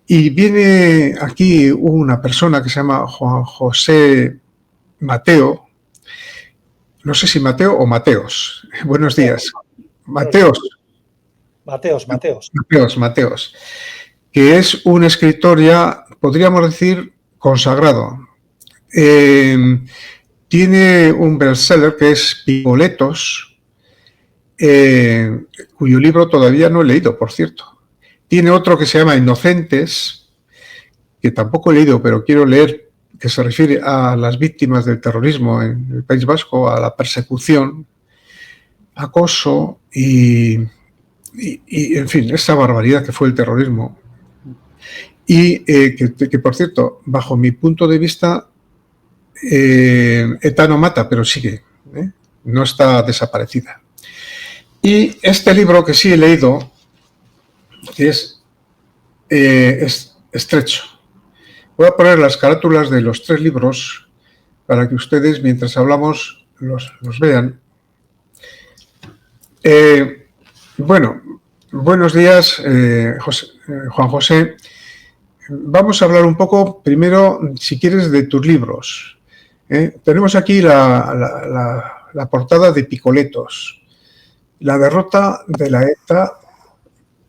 Y viene aquí una persona que se llama Juan José Mateo, no sé si Mateo o Mateos. Buenos días. Mateos. Mateos, que es un escritor ya, podríamos decir, consagrado. Tiene un bestseller que es Picoletos, cuyo libro todavía no he leído, por cierto. Tiene otro que se llama Inocentes, que tampoco he leído, pero quiero leer, que se refiere a las víctimas del terrorismo en el País Vasco, a la persecución, acoso y en fin, esa barbaridad que fue el terrorismo. Y que, por cierto, bajo mi punto de vista, ETA no mata, pero sigue, no está desaparecida. Y este libro que sí he leído, que es estrecho. Voy a poner las carátulas de los 3 libros para que ustedes, mientras hablamos, los vean. Bueno, buenos días, Juan José. Vamos a hablar un poco, primero, si quieres, de tus libros. Tenemos aquí la portada de Picoletos, la derrota de la ETA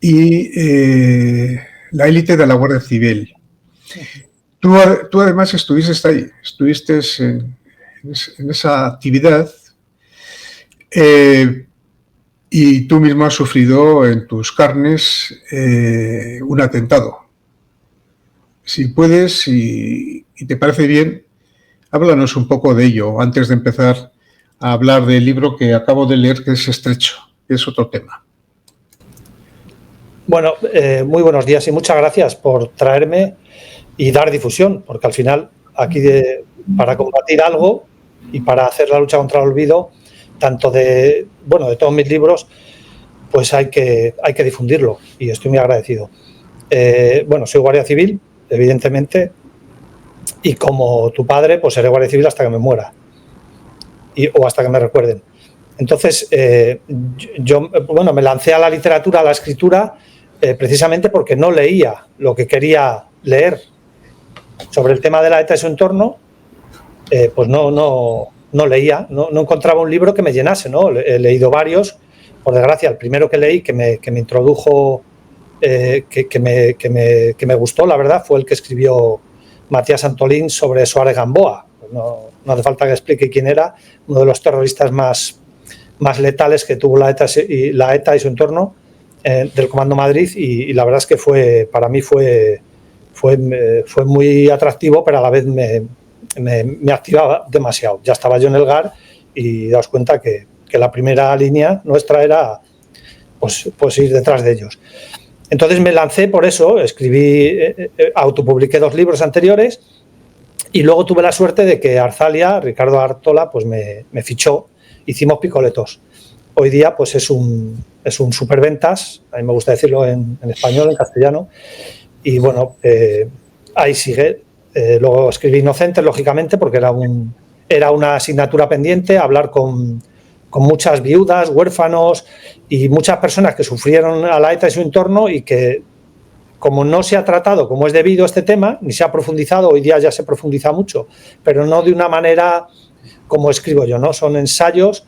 y la élite de la Guardia Civil. Tú además estuviste ahí, estuviste en esa actividad y tú mismo has sufrido en tus carnes un atentado. Si puedes y te parece bien, háblanos un poco de ello antes de empezar a hablar del libro que acabo de leer, que es estrecho, que es otro tema. Bueno, muy buenos días y muchas gracias por traerme y dar difusión, porque al final aquí para combatir algo y para hacer la lucha contra el olvido, tanto de todos mis libros, pues hay que difundirlo y estoy muy agradecido. Soy guardia civil, evidentemente, y como tu padre, pues seré guardia civil hasta que me muera o hasta que me recuerden. Entonces, yo me lancé a la literatura, a la escritura, precisamente porque no leía lo que quería leer sobre el tema de la ETA y su entorno. Pues no leía, no encontraba un libro que me llenase, ¿no? He leído varios, por desgracia, el primero que leí que me introdujo, que me gustó, la verdad, fue el que escribió Matías Antolín sobre Suárez Gamboa. No hace falta que explique quién era, uno de los terroristas más letales que tuvo la ETA y su entorno, del Comando Madrid, y la verdad es que para mí fue muy atractivo, pero a la vez me activaba demasiado. Ya estaba yo en el GAR y daos cuenta que la primera línea nuestra era pues ir detrás de ellos. Entonces me lancé por eso, escribí, autopubliqué 2 libros anteriores y luego tuve la suerte de que Arzalia, Ricardo Artola, pues me fichó, hicimos Picoletos. Hoy día pues es un superventas, a mí me gusta decirlo en español, en castellano, y bueno, ahí sigue. Luego escribí Inocentes, lógicamente, porque era una asignatura pendiente, hablar con muchas viudas, huérfanos y muchas personas que sufrieron a la ETA y su entorno, y que, como no se ha tratado como es debido este tema, ni se ha profundizado, hoy día ya se profundiza mucho, pero no de una manera como escribo yo, ¿no? Son ensayos,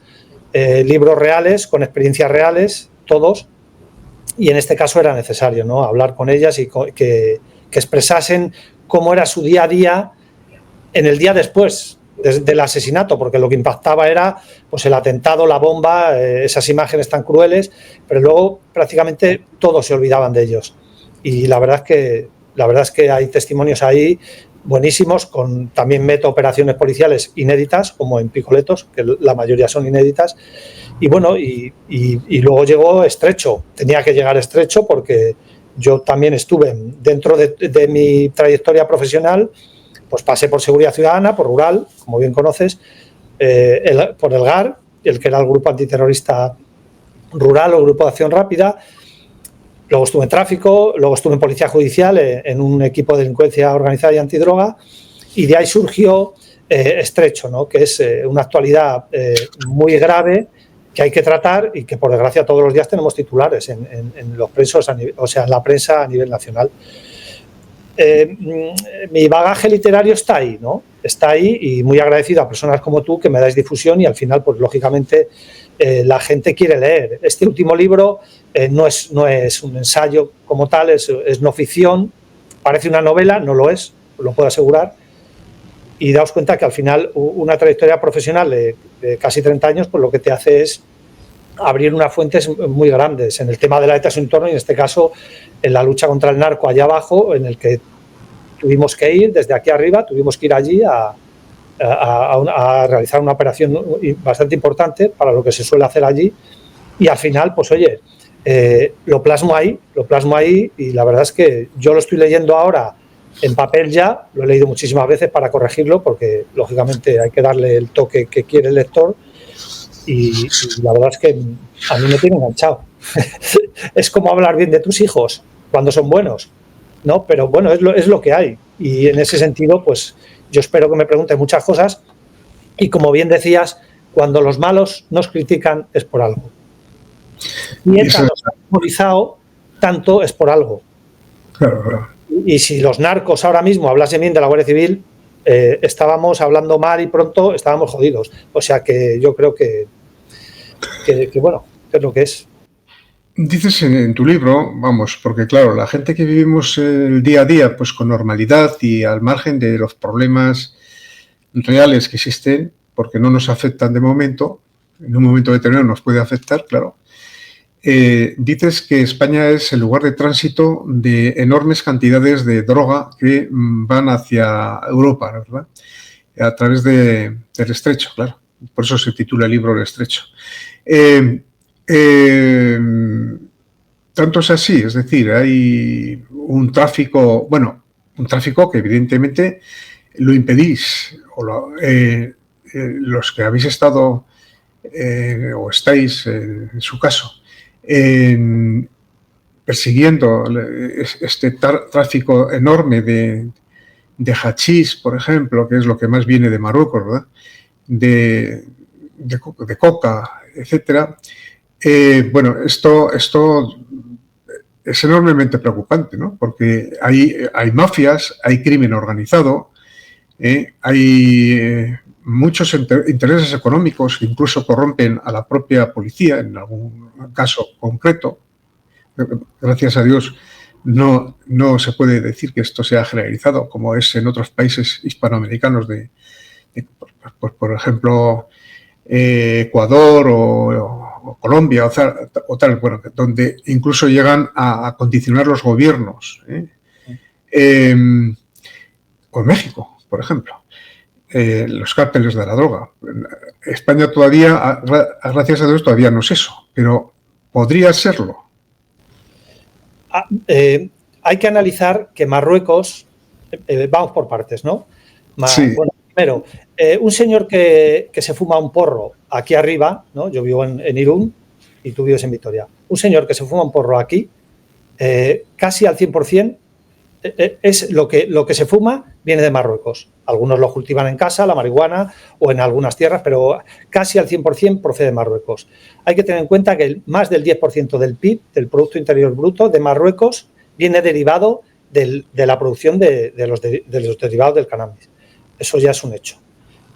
libros reales, con experiencias reales, todos, y en este caso era necesario, ¿no? Hablar con ellas y que expresasen cómo era su día a día en el día después del asesinato, porque lo que impactaba era pues el atentado, la bomba, esas imágenes tan crueles, pero luego prácticamente todos se olvidaban de ellos. Y la verdad es que hay testimonios ahí buenísimos, también meto operaciones policiales inéditas, como en Picoletos, que la mayoría son inéditas. Y bueno, y luego llegó Estrecho. Tenía que llegar Estrecho porque yo también estuve dentro de mi trayectoria profesional, pues pasé por Seguridad Ciudadana, por Rural, como bien conoces, por el GAR, el que era el Grupo Antiterrorista Rural o Grupo de Acción Rápida. Luego estuve en Tráfico, luego estuve en Policía Judicial, en un equipo de delincuencia organizada y antidroga, y de ahí surgió Estrecho, ¿no? Que es una actualidad muy grave que hay que tratar y que, por desgracia, todos los días tenemos titulares en los presos, en la prensa a nivel nacional. mi bagaje literario está ahí, ¿no? Está ahí y muy agradecido a personas como tú que me dais difusión y al final, pues lógicamente, la gente quiere leer. Este último libro no es un ensayo como tal, es no ficción, parece una novela, no lo es, os lo puedo asegurar. Y daos cuenta que al final una trayectoria profesional de casi 30 años, pues lo que te hace es abrir unas fuentes muy grandes en el tema de la ETA y su entorno y en este caso en la lucha contra el narco allá abajo, en el que tuvimos que ir desde aquí arriba, tuvimos que ir allí a realizar una operación bastante importante para lo que se suele hacer allí y al final, pues oye, lo plasmo ahí y la verdad es que yo lo estoy leyendo ahora en papel ya, lo he leído muchísimas veces para corregirlo porque lógicamente hay que darle el toque que quiere el lector y la verdad es que a mí me tiene enganchado. Es como hablar bien de tus hijos cuando son buenos, ¿no? Pero bueno, es lo que hay y en ese sentido, pues yo espero que me pregunten muchas cosas y como bien decías, cuando los malos nos critican es por algo. Y ETA nos ha demonizado tanto es por algo. Claro. Y si los narcos ahora mismo hablasen bien de la Guardia Civil, estábamos hablando mal y pronto estábamos jodidos. O sea que yo creo que bueno, es lo que es. Dices en tu libro, vamos, porque claro, la gente que vivimos el día a día pues con normalidad y al margen de los problemas reales que existen, porque no nos afectan de momento, en un momento determinado nos puede afectar, claro. Dices que España es el lugar de tránsito de enormes cantidades de droga que van hacia Europa, ¿verdad? A través del estrecho, claro. Por eso se titula el libro El estrecho. Tanto es así, es decir, hay un tráfico, un tráfico que evidentemente lo impedís, los que habéis estado o estáis, en su caso, persiguiendo este tráfico enorme de hachís, por ejemplo, que es lo que más viene de Marruecos, ¿verdad? De coca, etcétera. Esto es enormemente preocupante, ¿no? Porque hay mafias, hay crimen organizado, hay muchos intereses económicos que incluso corrompen a la propia policía en algún caso concreto. Gracias a Dios no se puede decir que esto sea generalizado como es en otros países hispanoamericanos pues, por ejemplo, Ecuador o Colombia o tal, bueno, donde incluso llegan a condicionar los gobiernos. O en México, por ejemplo. Los cárteles de la droga. España todavía, gracias a Dios, todavía no es eso, pero podría serlo. Hay que analizar que Marruecos, vamos por partes, ¿no? Sí. Bueno, primero, un señor que se fuma un porro aquí arriba, ¿no? Yo vivo en Irún y tú vives en Vitoria. Un señor que se fuma un porro aquí, casi al 100%, es lo que se fuma viene de Marruecos. Algunos lo cultivan en casa, la marihuana, o en algunas tierras, pero casi al 100% procede de Marruecos. Hay que tener en cuenta que más del 10% del PIB, del Producto Interior Bruto, de Marruecos, viene derivado de la producción de los derivados del cannabis. Eso ya es un hecho.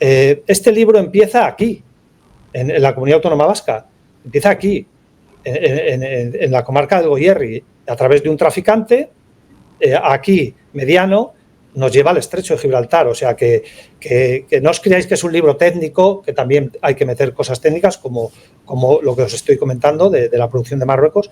Este libro empieza aquí, en la Comunidad Autónoma Vasca. Empieza aquí, en la comarca del Goierri, a través de un traficante. Aquí, mediano, nos lleva al estrecho de Gibraltar. O sea, que no os creáis que es un libro técnico, que también hay que meter cosas técnicas, como lo que os estoy comentando de la producción de Marruecos,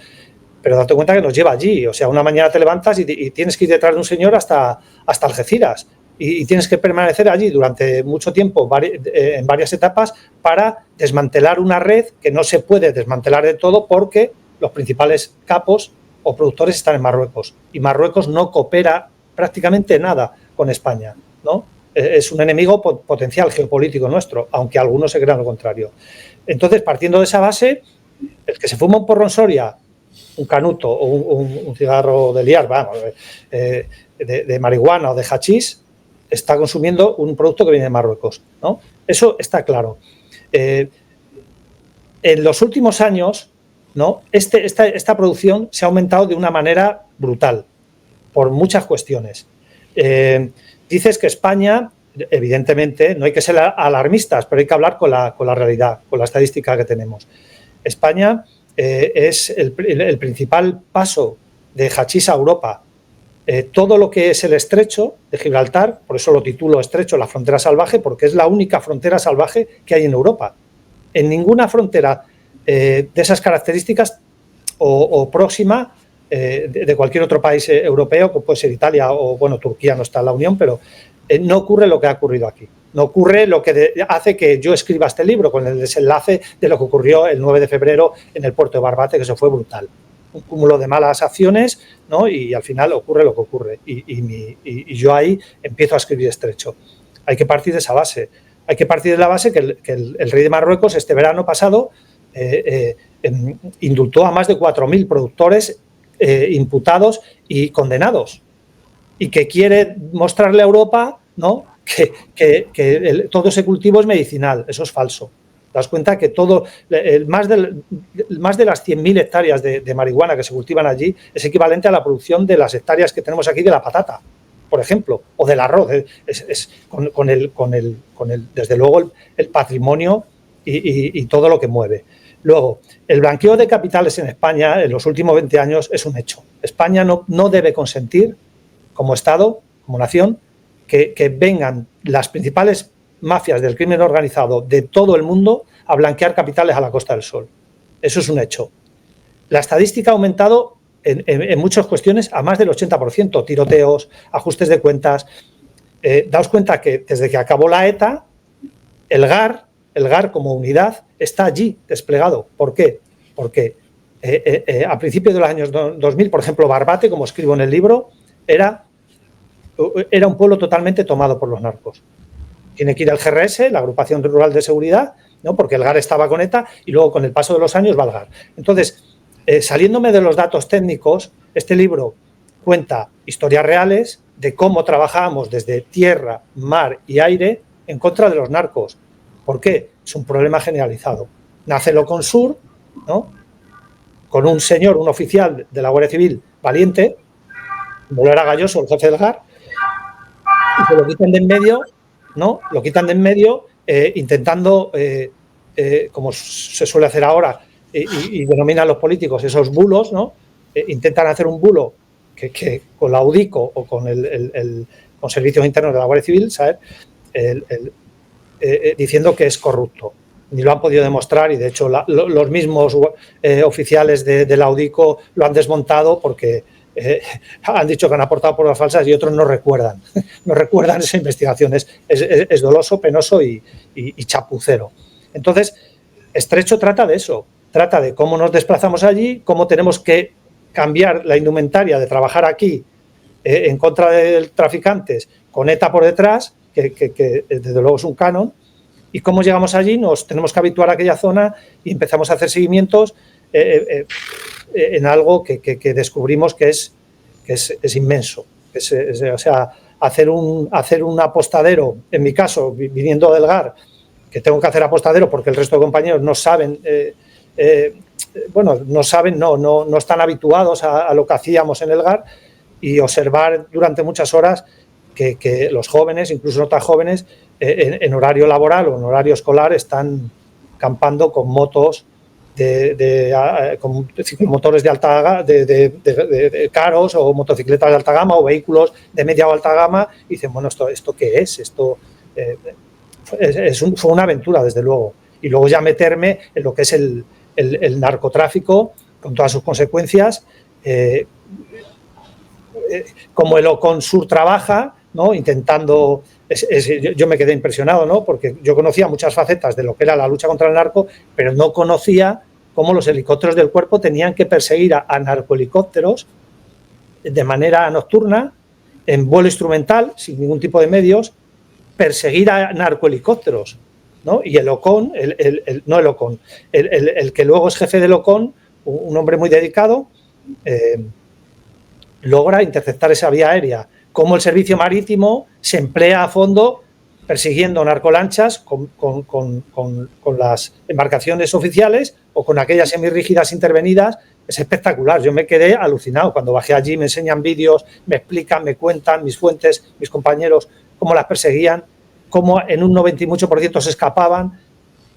pero date cuenta que nos lleva allí. O sea, una mañana te levantas y tienes que ir detrás de un señor hasta Algeciras y tienes que permanecer allí durante mucho tiempo, en varias etapas, para desmantelar una red que no se puede desmantelar de todo porque los principales capos o productores están en Marruecos y Marruecos no coopera prácticamente nada con España, ¿no? Es un enemigo potencial geopolítico nuestro, aunque algunos se crean lo contrario. Entonces, partiendo de esa base, el que se fuma un porro en Soria, un canuto o un cigarro de liar, vamos, de marihuana o de hachís, está consumiendo un producto que viene de Marruecos, ¿no? Eso está claro. En los últimos años, ¿no? Esta producción se ha aumentado de una manera brutal, por muchas cuestiones. Dices que España, evidentemente, no hay que ser alarmistas, pero hay que hablar con la realidad, con la estadística que tenemos. España es el principal paso de hachís a Europa. Todo lo que es el estrecho de Gibraltar, por eso lo titulo estrecho, la frontera salvaje, porque es la única frontera salvaje que hay en Europa. En ninguna frontera de esas características o próxima de cualquier otro país europeo, como puede ser Italia o, bueno, Turquía no está en la Unión, pero no ocurre lo que ha ocurrido aquí. No ocurre lo que hace que yo escriba este libro, con el desenlace de lo que ocurrió el 9 de febrero en el puerto de Barbate, que eso fue brutal. Un cúmulo de malas acciones, ¿no? Y al final ocurre lo que ocurre. Y yo ahí empiezo a escribir estrecho. Hay que partir de esa base. Hay que partir de la base que el rey de Marruecos este verano pasado indultó a más de 4.000 productores imputados y condenados. Y que quiere mostrarle a Europa, ¿no?, que todo ese cultivo es medicinal. Eso es falso. Te das cuenta que todo, más de las 100.000 hectáreas de marihuana que se cultivan allí es equivalente a la producción de las hectáreas que tenemos aquí de la patata, por ejemplo, o del arroz. Con el desde luego, el patrimonio y todo lo que mueve. Luego, el blanqueo de capitales en España en los últimos 20 años es un hecho. España no debe consentir, como Estado, como nación, que vengan las principales mafias del crimen organizado de todo el mundo a blanquear capitales a la Costa del Sol. Eso es un hecho. La estadística ha aumentado en muchas cuestiones a más del 80%, tiroteos, ajustes de cuentas. Daos cuenta que desde que acabó la ETA, el GAR como unidad está allí desplegado. ¿Por qué? Porque a principios de los años 2000, por ejemplo, Barbate, como escribo en el libro, era un pueblo totalmente tomado por los narcos. Tiene que ir al GRS, la Agrupación Rural de Seguridad, ¿no?, porque el GAR estaba con ETA y luego con el paso de los años va al GAR. Entonces, saliéndome de los datos técnicos, este libro cuenta historias reales de cómo trabajábamos desde tierra, mar y aire en contra de los narcos. ¿Por qué? Es un problema generalizado. Nace el Oconsur, ¿no?, con un señor, un oficial de la Guardia Civil valiente, como lo era Galloso, el jefe del GAR, y se lo quitan de en medio, ¿no? Lo quitan de en medio intentando, como se suele hacer ahora, y denominan los políticos esos bulos, ¿no? Intentan hacer un bulo que con la UDICO o con con servicios internos de la Guardia Civil, ¿sabes?, diciendo que es corrupto. Ni lo han podido demostrar y, de hecho, los mismos oficiales de la UDICO lo han desmontado porque han dicho que han aportado pruebas falsas y otros no recuerdan esa investigación. Es doloso, penoso y chapucero. Entonces, Estrecho trata de eso, trata de cómo nos desplazamos allí, cómo tenemos que cambiar la indumentaria de trabajar aquí en contra de traficantes con ETA por detrás, que desde luego es un canon, y cómo llegamos allí, nos tenemos que habituar a aquella zona y empezamos a hacer seguimientos en algo que descubrimos que es inmenso. O sea, hacer un apostadero, en mi caso, viniendo del GAR, que tengo que hacer apostadero porque el resto de compañeros no saben, no están habituados a lo que hacíamos en el GAR, y observar durante muchas horas que los jóvenes, incluso no tan jóvenes, en horario laboral o en horario escolar están campando con motos con motores de alta de caros, o motocicletas de alta gama, o vehículos de media o alta gama, y dicen, bueno, ¿esto qué es? Esto fue una aventura, desde luego. Y luego ya meterme en lo que es el narcotráfico con todas sus consecuencias, como el Oconsur trabaja, ¿no?, intentando... yo me quedé impresionado, ¿no?, porque yo conocía muchas facetas de lo que era la lucha contra el narco, pero no conocía cómo los helicópteros del cuerpo tenían que perseguir a narcohelicópteros de manera nocturna, en vuelo instrumental, sin ningún tipo de medios, perseguir a narcohelicópteros, ¿no? Y el Ocon, el que luego es jefe del Ocon, un hombre muy dedicado, logra interceptar esa vía aérea. Cómo el servicio marítimo se emplea a fondo persiguiendo narcolanchas con las embarcaciones oficiales o con aquellas semirrígidas intervenidas es espectacular. Yo me quedé alucinado. Cuando bajé allí me enseñan vídeos, me explican, me cuentan mis fuentes, mis compañeros, cómo las perseguían, cómo en un 90 y mucho por ciento se escapaban.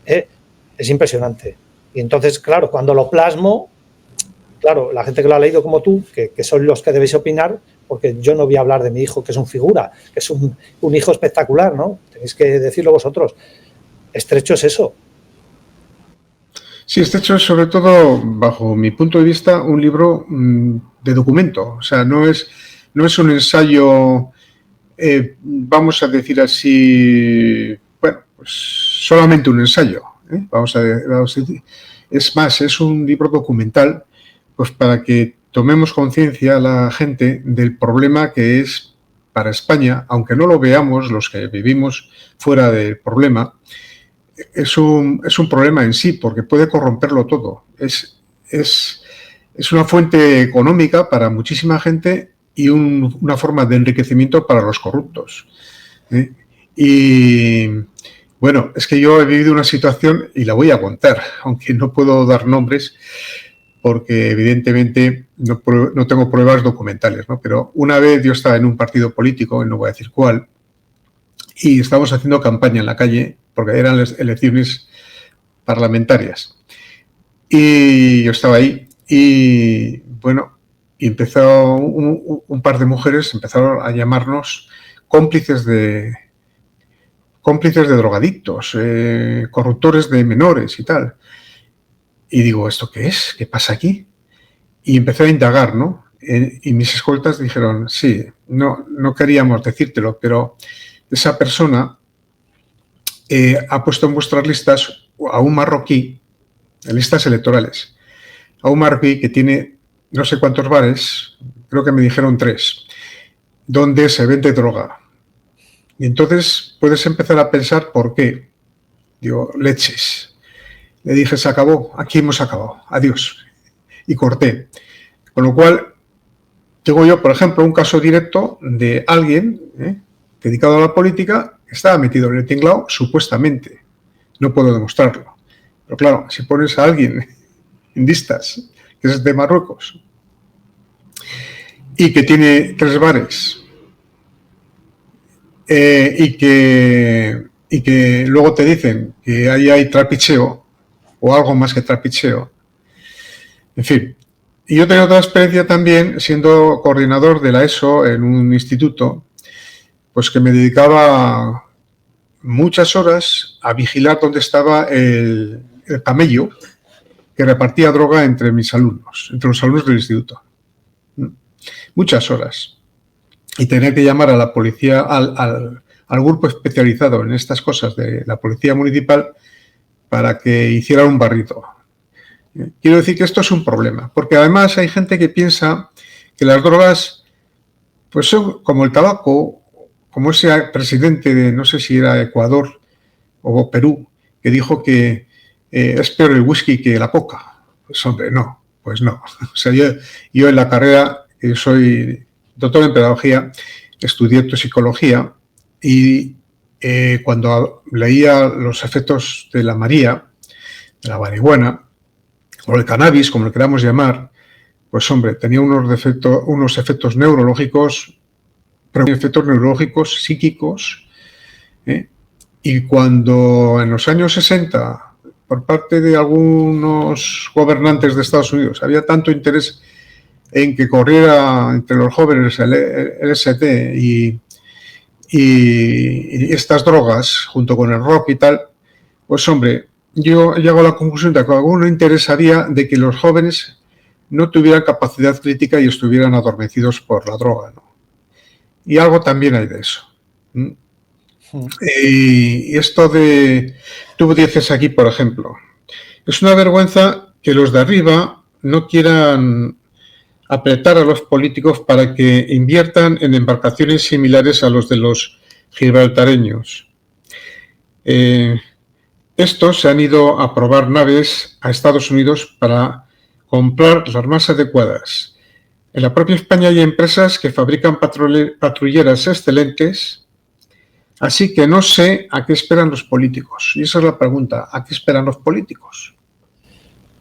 Es impresionante. Y entonces, claro, cuando lo plasmo, claro, la gente que lo ha leído como tú, que son los que debéis opinar, porque yo no voy a hablar de mi hijo, que es un figura, que es un hijo espectacular, ¿no? Tenéis que decirlo vosotros. Estrecho es eso. Sí, Estrecho es sobre todo, bajo mi punto de vista, un libro de documento. O sea, no es un ensayo, vamos a decir así, bueno, pues solamente un ensayo. Vamos a decir. Es más, es un libro documental, pues para que tomemos conciencia a la gente del problema que es para España, aunque no lo veamos los que vivimos fuera del problema, es un problema en sí, porque puede corromperlo todo. Es una fuente económica para muchísima gente y una forma de enriquecimiento para los corruptos. Y bueno, es que yo he vivido una situación y la voy a contar, aunque no puedo dar nombres, porque evidentemente no tengo pruebas documentales, ¿no? Pero una vez yo estaba en un partido político, no voy a decir cuál, y estábamos haciendo campaña en la calle, porque eran las elecciones parlamentarias. Y yo estaba ahí y, bueno, empezó un par de mujeres, empezaron a llamarnos cómplices de drogadictos, corruptores de menores y tal. Y digo, ¿esto qué es? ¿Qué pasa aquí? Y empecé a indagar, ¿no? Y mis escoltas dijeron, sí, no queríamos decírtelo, pero esa persona ha puesto en vuestras listas a un marroquí, en listas electorales, a un marroquí que tiene no sé cuántos bares, creo que me dijeron 3, donde se vende droga. Y entonces puedes empezar a pensar por qué. Digo, leches. Le dije, se acabó, aquí hemos acabado, adiós. Y corté. Con lo cual, tengo yo, por ejemplo, un caso directo de alguien dedicado a la política que estaba metido en el tinglao, supuestamente. No puedo demostrarlo. Pero claro, si pones a alguien en listas, que es de Marruecos, y que tiene 3 bares, y que luego te dicen que ahí hay trapicheo, o algo más que trapicheo. En fin. Y yo tengo otra experiencia también, siendo coordinador de la ESO en un instituto, pues que me dedicaba muchas horas a vigilar dónde estaba el camello que repartía droga entre mis alumnos, entre los alumnos del instituto. Muchas horas. Y tener que llamar a la policía, al grupo especializado en estas cosas de la policía municipal para que hiciera un barrido. Quiero decir que esto es un problema, porque además hay gente que piensa que las drogas pues son como el tabaco, como ese presidente de, no sé si era Ecuador o Perú, que dijo que es peor el whisky que la coca. Pues hombre, no, pues no. O sea, yo en la carrera, yo soy doctor en pedagogía, estudié toxicología y cuando leía los efectos de la María, de la marihuana, o el cannabis, como lo queramos llamar, pues hombre, tenía unos efectos neurológicos, pero efectos neurológicos psíquicos, y cuando en los años 60, por parte de algunos gobernantes de Estados Unidos, había tanto interés en que corriera entre los jóvenes el LSD y estas drogas, junto con el rock y tal, pues hombre, yo llego a la conclusión de que a alguno interesaría de que los jóvenes no tuvieran capacidad crítica y estuvieran adormecidos por la droga, ¿no? Y algo también hay de eso. Y esto de, tú dices aquí, por ejemplo, es una vergüenza que los de arriba no quieran apretar a los políticos para que inviertan en embarcaciones similares a los de los gibraltareños. Estos se han ido a probar naves a Estados Unidos para comprar las más adecuadas. En la propia España hay empresas que fabrican patrulleras excelentes, así que no sé a qué esperan los políticos. Y esa es la pregunta, ¿a qué esperan los políticos?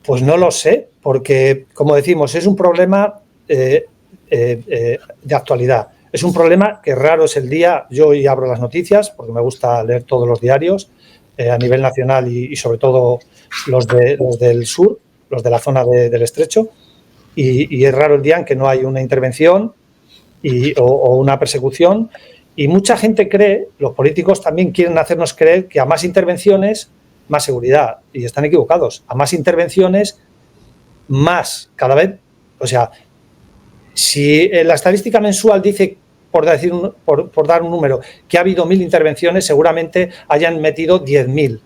Pues no lo sé, porque, como decimos, es un problema de actualidad. Es un problema que raro es el día. Yo hoy abro las noticias porque me gusta leer todos los diarios a nivel nacional y sobre todo los del sur, los de la zona del Estrecho, y es raro el día en que no hay una intervención o una persecución. Y mucha gente cree, los políticos también quieren hacernos creer que a más intervenciones, más seguridad. Y están equivocados. A más intervenciones, más cada vez. O sea, si la estadística mensual dice, por dar un número, que ha habido 1.000 intervenciones, seguramente hayan metido 10.000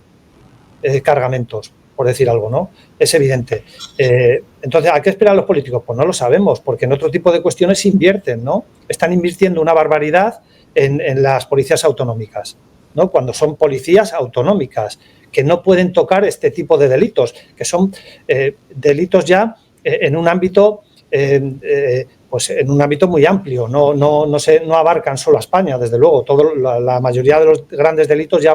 cargamentos, por decir algo, ¿no? Es evidente. Entonces, ¿a qué esperan los políticos? Pues no lo sabemos, porque en otro tipo de cuestiones invierten, ¿no? Están invirtiendo una barbaridad en las policías autonómicas, ¿no? Cuando son policías autonómicas, que no pueden tocar este tipo de delitos, que son delitos ya en un ámbito pues en un ámbito muy amplio, no abarcan solo a España, desde luego. La mayoría de los grandes delitos ya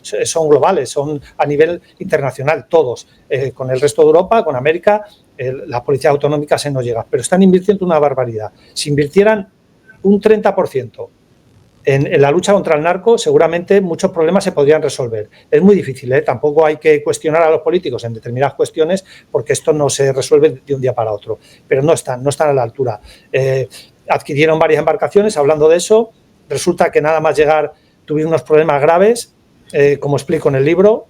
son globales, son a nivel internacional, todos. Con el resto de Europa, con América, la policía autonómica se nos llega, pero están invirtiendo una barbaridad. Si invirtieran un 30% en la lucha contra el narco, seguramente muchos problemas se podrían resolver. Es muy difícil, ¿eh? Tampoco hay que cuestionar a los políticos en determinadas cuestiones porque esto no se resuelve de un día para otro. Pero no están a la altura. Adquirieron varias embarcaciones, hablando de eso. Resulta que nada más llegar tuvieron unos problemas graves, como explico en el libro.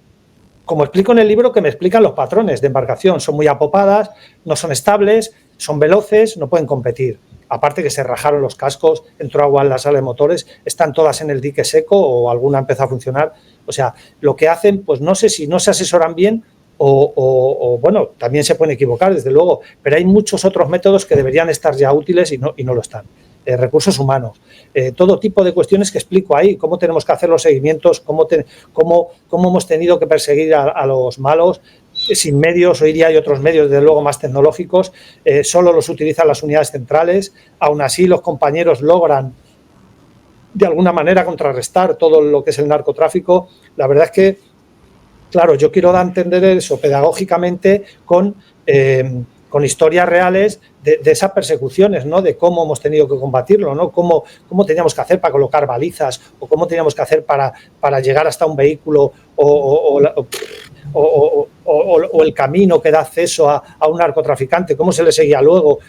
Como explico en el libro, que me explican los patrones de embarcación. Son muy apopadas, no son estables, son veloces, no pueden competir. Aparte que se rajaron los cascos, entró agua en la sala de motores, están todas en el dique seco o alguna empezó a funcionar. O sea, lo que hacen, pues no sé si no se asesoran bien o bueno, también se pueden equivocar, desde luego, pero hay muchos otros métodos que deberían estar ya útiles y no lo están. Recursos humanos, todo tipo de cuestiones que explico ahí, cómo tenemos que hacer los seguimientos, cómo hemos tenido que perseguir a los malos sin medios. Hoy día hay otros medios, desde luego, más tecnológicos, solo los utilizan las unidades centrales. Aún así, los compañeros logran de alguna manera contrarrestar todo lo que es el narcotráfico. La verdad es que, claro, yo quiero dar a entender eso pedagógicamente con historias reales de esas persecuciones, ¿no? De cómo hemos tenido que combatirlo, ¿no? Cómo teníamos que hacer para colocar balizas o cómo teníamos que hacer para llegar hasta un vehículo o el camino que da acceso a un narcotraficante, cómo se le seguía luego.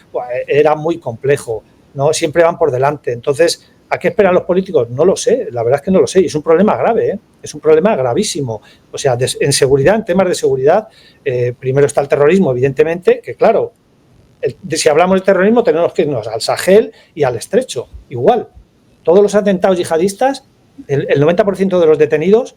Era muy complejo, ¿no? Siempre van por delante. Entonces, ¿a qué esperan los políticos? No lo sé, la verdad es que no lo sé. Y es un problema grave, ¿eh? Es un problema gravísimo. O sea, en seguridad, en temas de seguridad, primero está el terrorismo, evidentemente, que claro, si hablamos de terrorismo tenemos que irnos al Sahel y al Estrecho, igual. Todos los atentados yihadistas, el 90% de los detenidos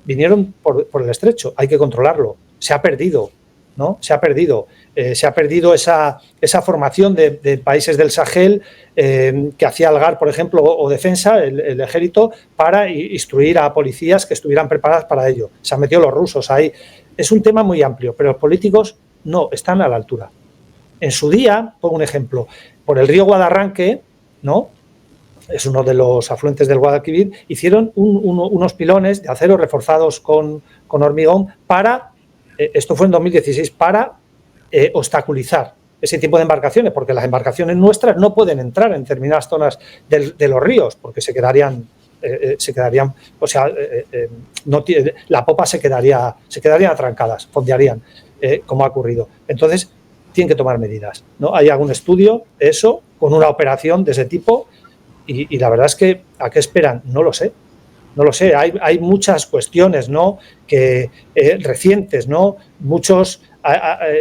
vinieron por el Estrecho, hay que controlarlo. Se ha perdido, ¿no? Se ha perdido esa formación de países del Sahel que hacía el GAR, por ejemplo, o defensa, el ejército, para instruir a policías que estuvieran preparadas para ello. Se han metido los rusos ahí. Es un tema muy amplio, pero los políticos no están a la altura. En su día, pongo un ejemplo, por el río Guadarranque, ¿no? Es uno de los afluentes del Guadalquivir, hicieron unos pilones de acero reforzados con hormigón para, esto fue en 2016, para obstaculizar ese tipo de embarcaciones, porque las embarcaciones nuestras no pueden entrar en determinadas zonas de los ríos, porque se quedarían, o sea, la popa se quedarían atrancadas, fondearían, como ha ocurrido. Entonces, tienen que tomar medidas, ¿no? Hay algún estudio de eso, con una operación de ese tipo, y la verdad es que, ¿a qué esperan? No lo sé. Hay muchas cuestiones, ¿no? Que recientes, ¿no?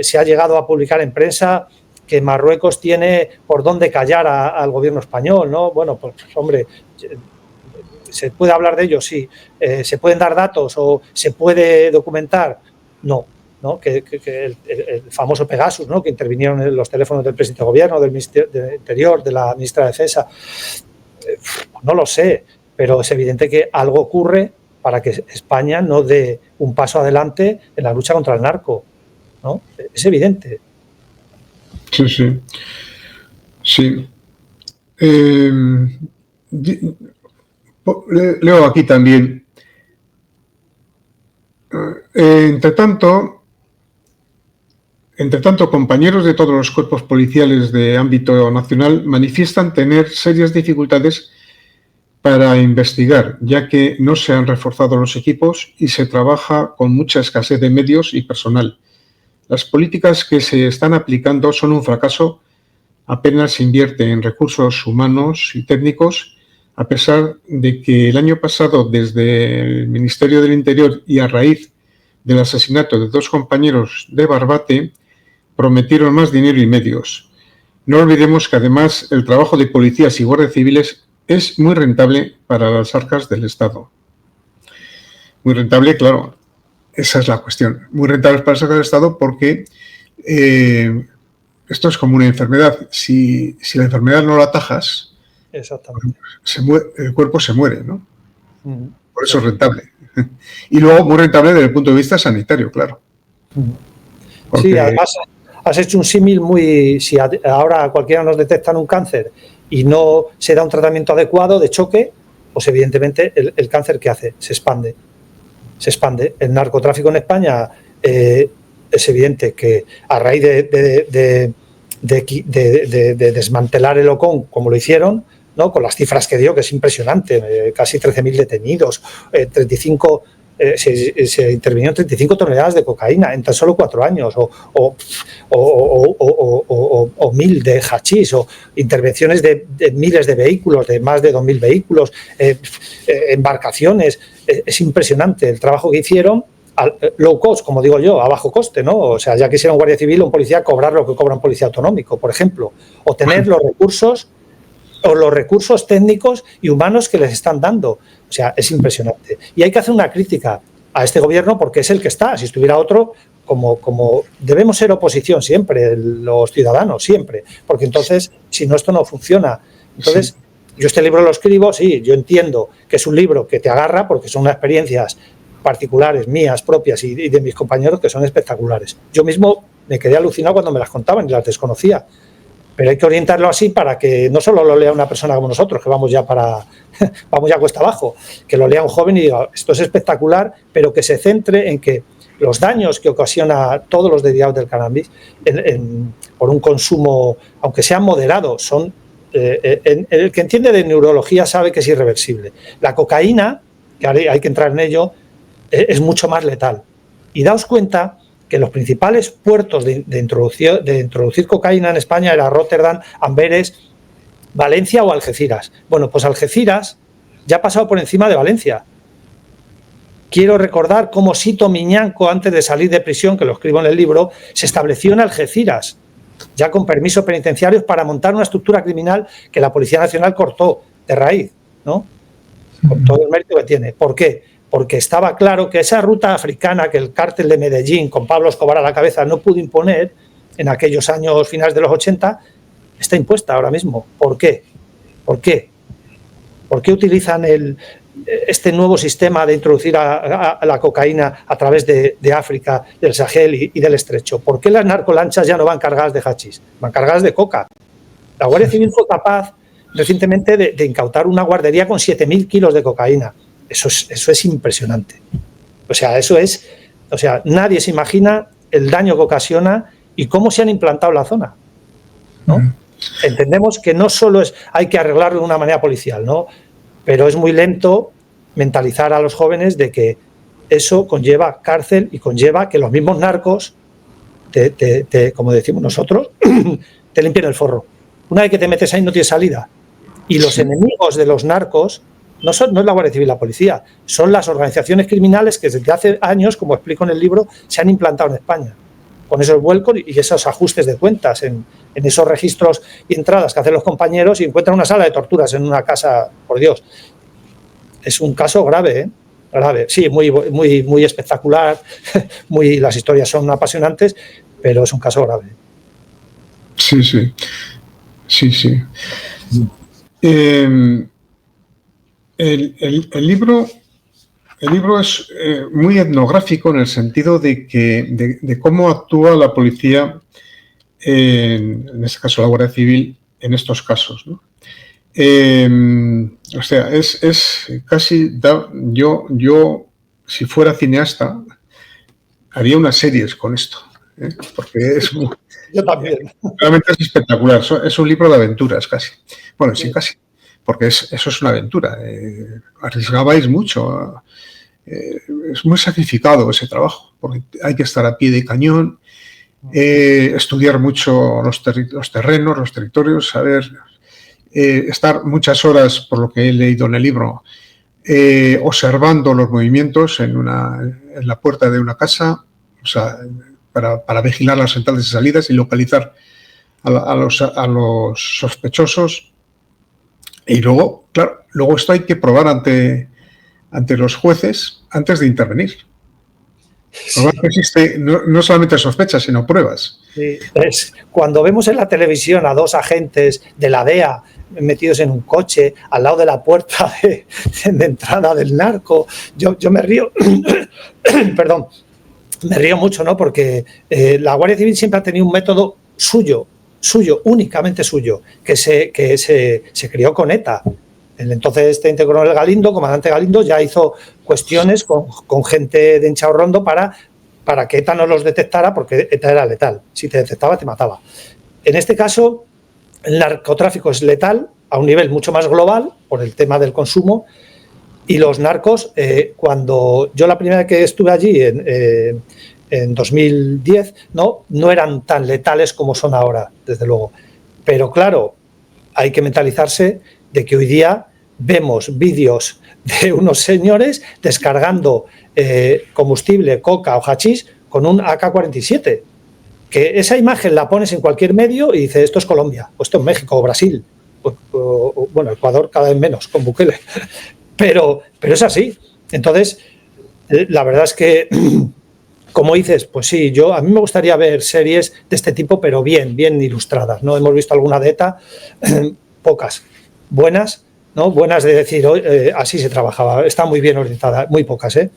Se ha llegado a publicar en prensa que Marruecos tiene por dónde callar al gobierno español, ¿no? Bueno, pues hombre, ¿se puede hablar de ello? Sí. ¿Se pueden dar datos o se puede documentar? No. Que el famoso Pegasus, ¿no? Que intervinieron en los teléfonos del presidente de gobierno, del Ministerio de Interior, de la ministra de Defensa. No lo sé, pero es evidente que algo ocurre para que España no dé un paso adelante en la lucha contra el narco, ¿no? Es evidente. Sí. Leo aquí también. Entre tanto, Entre tanto, compañeros de todos los cuerpos policiales de ámbito nacional manifiestan tener serias dificultades para investigar, ya que no se han reforzado los equipos y se trabaja con mucha escasez de medios y personal. Las políticas que se están aplicando son un fracaso, apenas se invierte en recursos humanos y técnicos, a pesar de que el año pasado, desde el Ministerio del Interior y a raíz del asesinato de 2 compañeros de Barbate, prometieron más dinero y medios. No olvidemos que además el trabajo de policías y guardias civiles es muy rentable para las arcas del Estado. Muy rentable, claro, esa es la cuestión. Muy rentable para las arcas del Estado porque esto es como una enfermedad. Si la enfermedad no la atajas, exactamente, el cuerpo se muere, ¿no? Por eso es sí. rentable. Y luego muy rentable desde el punto de vista sanitario, claro. Porque... Sí, además has hecho un símil muy... Si ahora a cualquiera nos detectan un cáncer y no se da un tratamiento adecuado de choque, pues evidentemente el cáncer, ¿qué hace? Se expande. Se expande. El narcotráfico en España es evidente que a raíz de desmantelar el OCON, como lo hicieron, ¿no? Con las cifras que dio, que es impresionante, casi 13.000 detenidos, 35... se intervinieron 35 toneladas de cocaína en tan solo 4 años, o 1.000 de hachís, o intervenciones de miles de vehículos, de más de 2.000 vehículos, embarcaciones. Es impresionante el trabajo que hicieron, low cost, como digo yo, a bajo coste, ¿no? O sea, ya quisiera un guardia civil o un policía cobrar lo que cobra un policía autonómico, por ejemplo, o tener los recursos técnicos y humanos que les están dando. O sea, es impresionante. Y hay que hacer una crítica a este gobierno porque es el que está. Si estuviera otro, como debemos ser oposición siempre, los ciudadanos, siempre. Porque entonces, si no, esto no funciona. Entonces, yo este libro lo escribo, sí, yo entiendo que es un libro que te agarra porque son unas experiencias particulares, mías, propias y de mis compañeros que son espectaculares. Yo mismo me quedé alucinado cuando me las contaban y las desconocía. Pero hay que orientarlo así para que no solo lo lea una persona como nosotros, que vamos ya cuesta abajo, que lo lea un joven y diga, esto es espectacular, pero que se centre en que los daños que ocasiona todos los derivados del cannabis por un consumo, aunque sea moderado, son el que entiende de neurología sabe que es irreversible. La cocaína, que hay que entrar en ello, es mucho más letal. Y daos cuenta que los principales puertos de introducir cocaína en España era Rotterdam, Amberes, Valencia o Algeciras. Bueno, pues Algeciras ya ha pasado por encima de Valencia. Quiero recordar cómo Sito Miñanco, antes de salir de prisión, que lo escribo en el libro, se estableció en Algeciras, ya con permisos penitenciarios para montar una estructura criminal que la Policía Nacional cortó de raíz, ¿no? Con todo el mérito que tiene. ¿Por qué? Porque estaba claro que esa ruta africana que el cártel de Medellín, con Pablo Escobar a la cabeza, no pudo imponer en aquellos años finales de los 80, está impuesta ahora mismo. ¿Por qué? ¿Por qué? ¿Por qué utilizan este nuevo sistema de introducir a la cocaína a través de África, del Sahel y del Estrecho? ¿Por qué las narcolanchas ya no van cargadas de hachís? Van cargadas de coca. La Guardia Civil fue capaz recientemente de incautar una guardería con 7.000 kilos de cocaína. Eso es impresionante. O sea, nadie se imagina el daño que ocasiona y cómo se han implantado en la zona, ¿no? Entendemos que no solo hay que arreglarlo de una manera policial, ¿no? Pero es muy lento mentalizar a los jóvenes de que eso conlleva cárcel y conlleva que los mismos narcos, como decimos nosotros, te limpien el forro. Una vez que te metes ahí no tienes salida. Y los enemigos de los narcos no es la Guardia Civil y la policía, son las organizaciones criminales que desde hace años, como explico en el libro, se han implantado en España, con esos vuelcos y esos ajustes de cuentas en esos registros y entradas que hacen los compañeros y encuentran una sala de torturas en una casa, por Dios. Es un caso grave, ¿eh? Grave. Sí, muy espectacular, las historias son apasionantes, pero es un caso grave. Sí. El libro es muy etnográfico en el sentido de cómo actúa la policía, en este caso la Guardia Civil, en estos casos, ¿no? O sea, es casi... Yo, si fuera cineasta, haría unas series con esto. porque es muy, Yo también. realmente es espectacular. Es un libro de aventuras casi. Bueno, sí, casi, porque eso es una aventura. Arriesgabais mucho. Es muy sacrificado ese trabajo, porque hay que estar a pie de cañón, estudiar mucho los terrenos, los territorios, saber estar muchas horas, por lo que he leído en el libro, observando los movimientos en la puerta de una casa, o sea, para vigilar las entradas y salidas y localizar a los sospechosos. Y luego, claro, luego esto hay que probar ante los jueces antes de intervenir. Sí. Existe no solamente sospechas, sino pruebas. Sí. Cuando vemos en la televisión a 2 agentes de la DEA metidos en un coche al lado de la puerta de entrada del narco, yo me río, perdón, me río mucho, ¿no? Porque la Guardia Civil siempre ha tenido un método suyo, únicamente suyo, que se crió con ETA. El entonces teniente coronel Galindo, comandante Galindo, ya hizo cuestiones con gente de Inchaurrondo para que ETA no los detectara, porque ETA era letal. Si te detectaba, te mataba. En este caso, el narcotráfico es letal a un nivel mucho más global por el tema del consumo, y los narcos, cuando yo la primera vez que estuve allí en 2010, no eran tan letales como son ahora, desde luego. Pero claro, hay que mentalizarse de que hoy día vemos vídeos de unos señores descargando combustible, coca o hachís con un AK-47. Que esa imagen la pones en cualquier medio y dices, esto es Colombia, o esto es México o Brasil, bueno, Ecuador cada vez menos, con Bukele. Pero es así. Entonces, la verdad es que, como dices, pues sí, a mí me gustaría ver series de este tipo, pero bien ilustradas, ¿no? Hemos visto alguna de ETA, pocas. Buenas, ¿no? Buenas de decir, así se trabajaba, está muy bien orientada, muy pocas, ¿eh?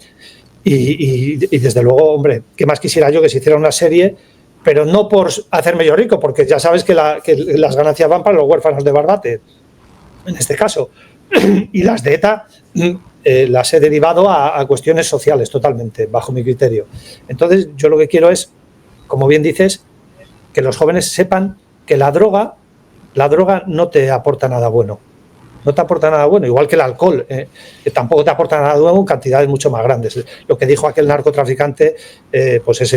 Y desde luego, hombre, ¿qué más quisiera yo que se hiciera una serie? Pero no por hacerme yo rico, porque ya sabes que las ganancias van para los huérfanos de Barbate, en este caso. Y las de ETA las he derivado a cuestiones sociales totalmente, bajo mi criterio. Entonces, yo lo que quiero es, como bien dices, que los jóvenes sepan que la droga no te aporta nada bueno. No te aporta nada bueno, igual que el alcohol, que tampoco te aporta nada bueno en cantidades mucho más grandes. Lo que dijo aquel narcotraficante, pues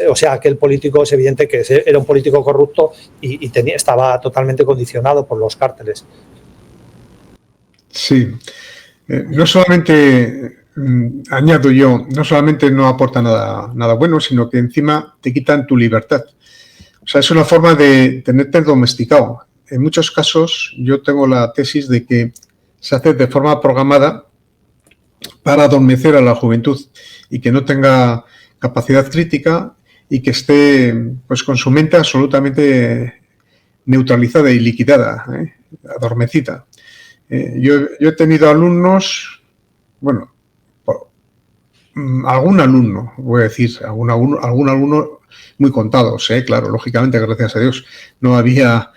o sea, aquel político, es evidente que era un político corrupto y estaba totalmente condicionado por los cárteles. Sí, no solamente, añado yo, no solamente no aporta nada bueno, sino que encima te quitan tu libertad. O sea, es una forma de tenerte domesticado. En muchos casos yo tengo la tesis de que se hace de forma programada para adormecer a la juventud y que no tenga capacidad crítica y que esté pues con su mente absolutamente neutralizada y liquidada, adormecida. Yo he tenido alumnos, bueno, algún alumno, voy a decir, algún alumno muy contados, claro, lógicamente, gracias a Dios, no había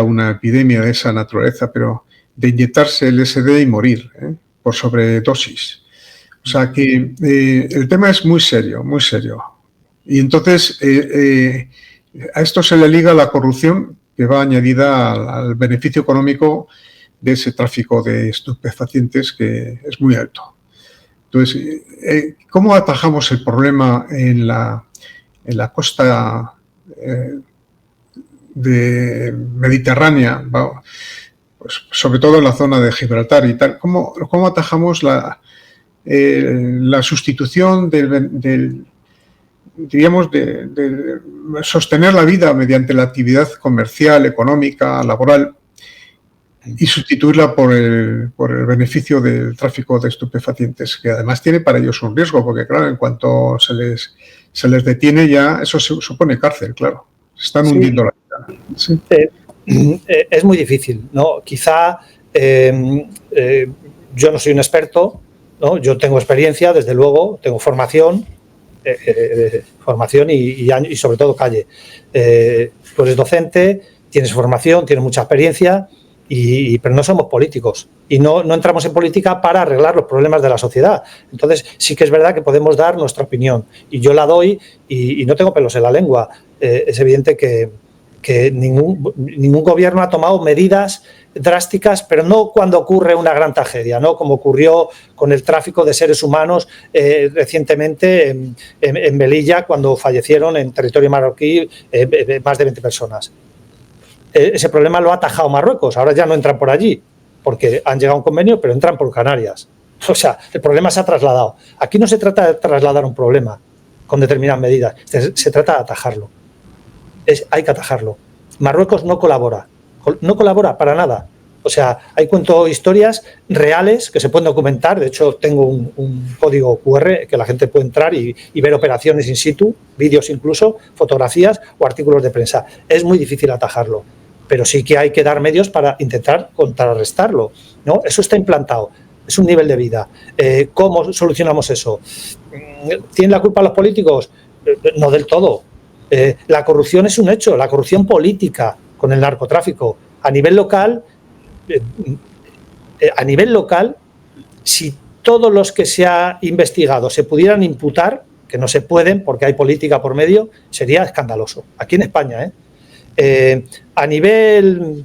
una epidemia de esa naturaleza, pero de inyectarse LSD y morir por sobredosis. O sea que el tema es muy serio, muy serio. Y entonces a esto se le liga la corrupción que va añadida al beneficio económico de ese tráfico de estupefacientes que es muy alto. Entonces, ¿cómo atajamos el problema en la costa mediterránea, pues sobre todo en la zona de Gibraltar y tal? ¿Cómo atajamos la sustitución diríamos, de sostener la vida mediante la actividad comercial, económica, laboral, y sustituirla por el beneficio del tráfico de estupefacientes, que además tiene para ellos un riesgo, porque claro, en cuanto se les detiene ya, eso supone cárcel, claro. Se están hundiendo la vida. Sí. Es muy difícil, ¿no? Quizá yo no soy un experto, ¿no? Yo tengo experiencia, desde luego, tengo formación y sobre todo calle. Tú eres docente, tienes formación, tienes mucha experiencia. pero no somos políticos y no entramos en política para arreglar los problemas de la sociedad. Entonces sí que es verdad que podemos dar nuestra opinión y yo la doy y no tengo pelos en la lengua. Es evidente que ningún gobierno ha tomado medidas drásticas, pero no cuando ocurre una gran tragedia, ¿no? Como ocurrió con el tráfico de seres humanos recientemente en Melilla, cuando fallecieron en territorio marroquí más de 20 personas. Ese problema lo ha atajado Marruecos, ahora ya no entran por allí, porque han llegado a un convenio, pero entran por Canarias. O sea, el problema se ha trasladado. Aquí no se trata de trasladar un problema con determinadas medidas, se trata de atajarlo. Hay que atajarlo. Marruecos no colabora para nada. O sea, ahí cuento historias reales que se pueden documentar. De hecho, tengo un código QR que la gente puede entrar y ver operaciones in situ, vídeos incluso, fotografías o artículos de prensa. Es muy difícil atajarlo, pero sí que hay que dar medios para intentar contrarrestarlo, ¿no? Eso está implantado. Es un nivel de vida. ¿Cómo solucionamos eso? ¿Tienen la culpa los políticos? No del todo. La corrupción es un hecho, la corrupción política con el narcotráfico. A nivel local, si todos los que se ha investigado se pudieran imputar, que no se pueden porque hay política por medio, sería escandaloso. Aquí en España, a nivel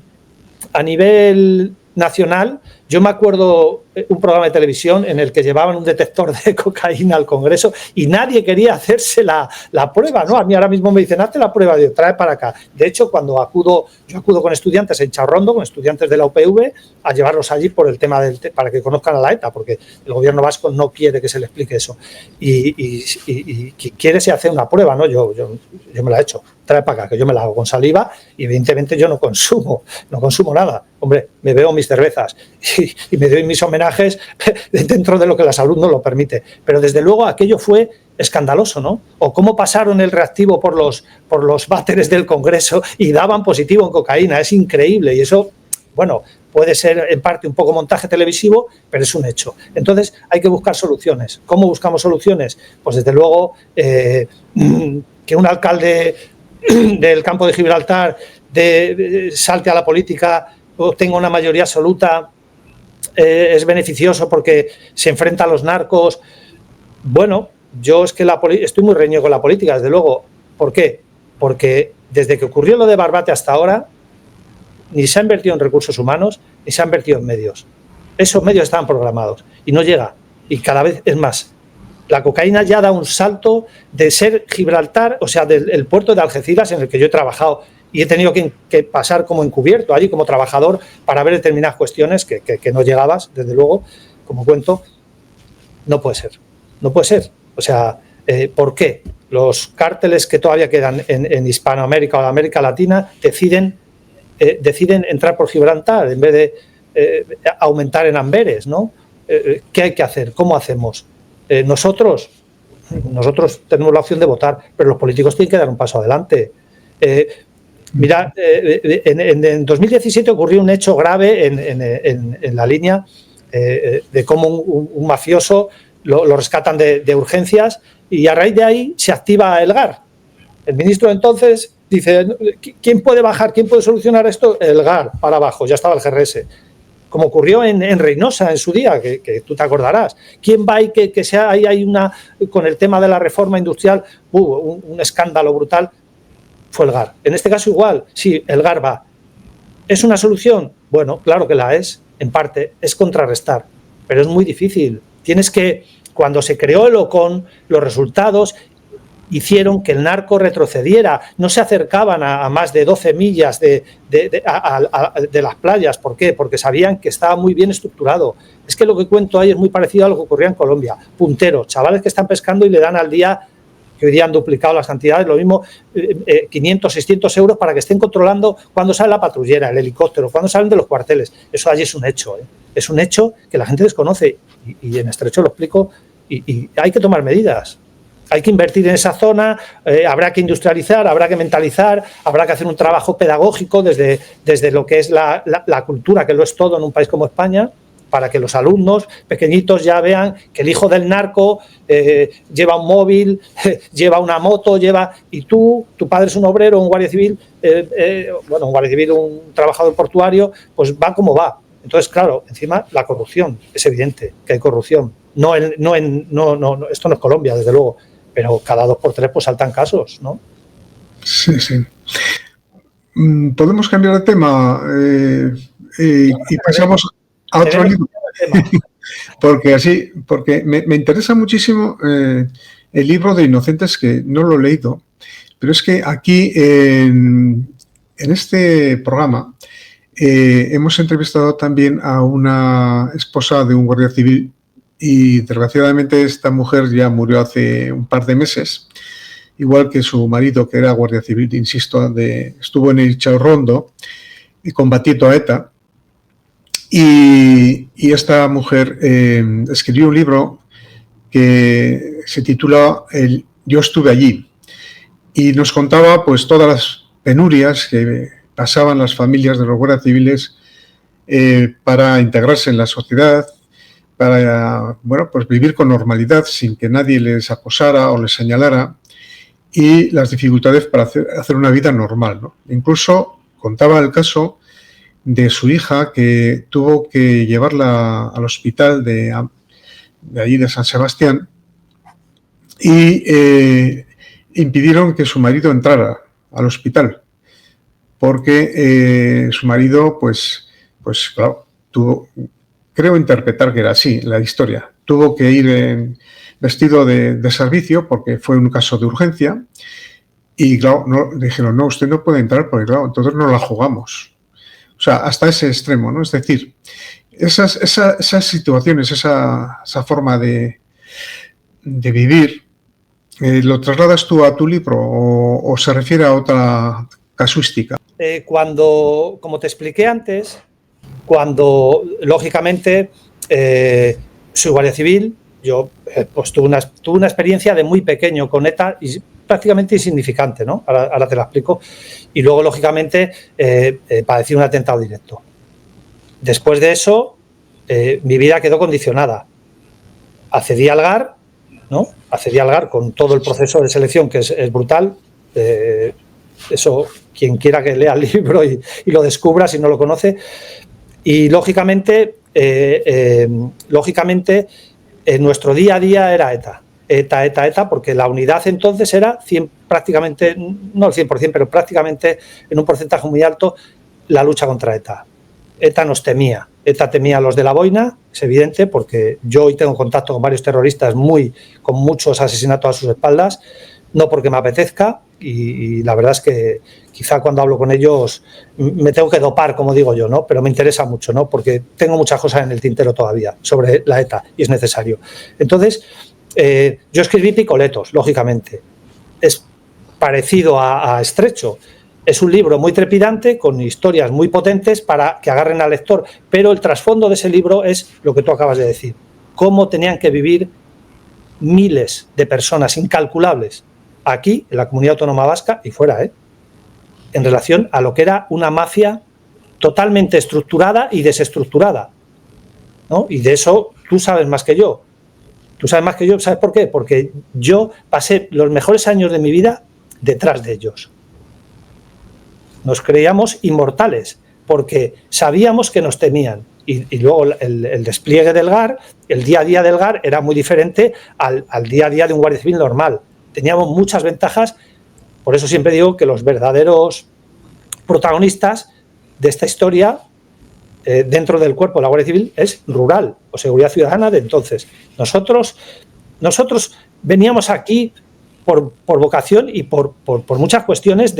nacional, yo me acuerdo un programa de televisión en el que llevaban un detector de cocaína al Congreso y nadie quería hacerse la prueba, ¿no? A mí ahora mismo me dicen, hazte la prueba, digo, trae para acá. De hecho, cuando yo acudo con estudiantes en Charrondo, con estudiantes de la UPV, a llevarlos allí por el tema para que conozcan a la ETA, porque el gobierno vasco no quiere que se le explique eso. Y quiere se hace una prueba, ¿no? Yo me la he hecho. Trae para acá, que yo me la hago con saliva y evidentemente yo no consumo nada. Hombre, me bebo mis cervezas y me doy mis homenajes dentro de lo que la salud no lo permite. Pero desde luego aquello fue escandaloso, ¿no? O cómo pasaron el reactivo por los váteres del Congreso y daban positivo en cocaína. Es increíble y eso, bueno, puede ser en parte un poco montaje televisivo, pero es un hecho. Entonces hay que buscar soluciones. ¿Cómo buscamos soluciones? Pues desde luego que un alcalde del campo de Gibraltar salte a la política, obtenga una mayoría absoluta, es beneficioso porque se enfrenta a los narcos. Bueno, yo es que estoy muy reñido con la política, desde luego. ¿Por qué? Porque desde que ocurrió lo de Barbate hasta ahora, ni se ha invertido en recursos humanos, ni se ha invertido en medios. Esos medios estaban programados y no llega. Y cada vez es más. La cocaína ya da un salto de ser Gibraltar, o sea, del puerto de Algeciras en el que yo he trabajado y he tenido que pasar como encubierto allí como trabajador para ver determinadas cuestiones que no llegabas, desde luego, como cuento. No puede ser. No puede ser. O sea, ¿por qué? Los cárteles que todavía quedan en Hispanoamérica o América Latina deciden entrar por Gibraltar en vez de aumentar en Amberes, ¿no? ¿Qué hay que hacer? ¿Cómo hacemos? Nosotros tenemos la opción de votar, pero los políticos tienen que dar un paso adelante. Mira, en 2017 ocurrió un hecho grave en la línea de cómo un mafioso lo rescatan de urgencias y a raíz de ahí se activa el GAR. El ministro entonces dice, ¿quién puede bajar? ¿Quién puede solucionar esto? El GAR, para abajo, ya estaba el GRS. Como ocurrió en Reynosa en su día, que tú te acordarás. ¿Quién va y que sea ahí hay con el tema de la reforma industrial, un escándalo brutal? Fue el GAR. En este caso igual, sí, el GAR va. ¿Es una solución? Bueno, claro que la es, en parte, es contrarrestar, pero es muy difícil. Cuando se creó el OCON, los resultados hicieron que el narco retrocediera, no se acercaban a más de 12 millas de las playas. ¿Por qué? Porque sabían que estaba muy bien estructurado. Es que lo que cuento ahí es muy parecido a lo que ocurría en Colombia. Punteros, chavales que están pescando y le dan al día, que hoy día han duplicado las cantidades, lo mismo, 500, 600 euros para que estén controlando cuándo sale la patrullera, el helicóptero, cuándo salen de los cuarteles. Eso allí es un hecho, ¿eh? Es un hecho que la gente desconoce y en Estrecho lo explico y hay que tomar medidas. Hay que invertir en esa zona, habrá que industrializar, habrá que mentalizar, habrá que hacer un trabajo pedagógico desde lo que es la cultura, que lo es todo en un país como España, para que los alumnos pequeñitos ya vean que el hijo del narco lleva un móvil, lleva una moto, y tu padre es un obrero, un guardia civil, un guardia civil, un trabajador portuario, pues va como va. Entonces, claro, encima la corrupción, es evidente que hay corrupción. No, esto no es Colombia, desde luego, pero cada 2 por 3 pues saltan casos, ¿no? Sí, sí. Podemos cambiar de tema y pasamos a otro libro. Porque me interesa muchísimo el libro de Inocentes, que no lo he leído, pero es que aquí en este programa hemos entrevistado también a una esposa de un guardia civil y desgraciadamente esta mujer ya murió hace un par de meses, igual que su marido, que era guardia civil, insisto, estuvo en el Chaurrondo y combatiendo a ETA. Y esta mujer escribió un libro que se titula Yo estuve allí, y nos contaba pues todas las penurias que pasaban las familias de los guardias civiles para integrarse en la sociedad, para pues vivir con normalidad sin que nadie les acosara o les señalara, y las dificultades para hacer una vida normal, ¿no? Incluso contaba el caso de su hija, que tuvo que llevarla al hospital de allí de San Sebastián, y impidieron que su marido entrara al hospital, porque su marido, pues claro, creo interpretar que era así la historia, tuvo que ir vestido de servicio porque fue un caso de urgencia, y claro, dijeron, no, usted no puede entrar porque claro, entonces no la jugamos. O sea, hasta ese extremo, ¿no? Es decir, esas situaciones, esa forma de vivir, ¿lo trasladas tú a tu libro o se refiere a otra casuística? Cuando, como te expliqué antes, cuando lógicamente soy guardia civil, yo pues tuve una experiencia de muy pequeño con ETA y prácticamente insignificante, ¿no? Ahora te la explico. Y luego, lógicamente, padecí un atentado directo. Después de eso, mi vida quedó condicionada. Accedí al GAR, ¿no? Accedí al GAR con todo el proceso de selección, que es brutal. Eso, quien quiera que lea el libro y lo descubra si no lo conoce. Y, lógicamente, nuestro día a día era ETA, porque la unidad entonces era prácticamente, no el 100%, pero prácticamente en un porcentaje muy alto, la lucha contra ETA. ETA nos temía. ETA temía a los de la boina, es evidente, porque yo hoy tengo contacto con varios terroristas con muchos asesinatos a sus espaldas, no porque me apetezca, y la verdad es que quizá cuando hablo con ellos me tengo que dopar, como digo yo, ¿no? Pero me interesa mucho, ¿no? Porque tengo muchas cosas en el tintero todavía sobre la ETA y es necesario. Entonces, yo escribí Picoletos, lógicamente. Es parecido a Estrecho. Es un libro muy trepidante, con historias muy potentes para que agarren al lector, pero el trasfondo de ese libro es lo que tú acabas de decir. Cómo tenían que vivir miles de personas incalculables aquí, en la Comunidad Autónoma Vasca y fuera, en relación a lo que era una mafia totalmente estructurada y desestructurada, ¿no? Y de eso tú sabes más que yo. Tú sabes más que yo, ¿sabes por qué? Porque yo pasé los mejores años de mi vida detrás de ellos. Nos creíamos inmortales porque sabíamos que nos temían. Y luego el despliegue del GAR, el día a día del GAR era muy diferente al día a día de un guardia civil normal. Teníamos muchas ventajas, por eso siempre digo que los verdaderos protagonistas de esta historia dentro del cuerpo de la Guardia Civil es rural o seguridad ciudadana de entonces. Nosotros veníamos aquí por vocación y por muchas cuestiones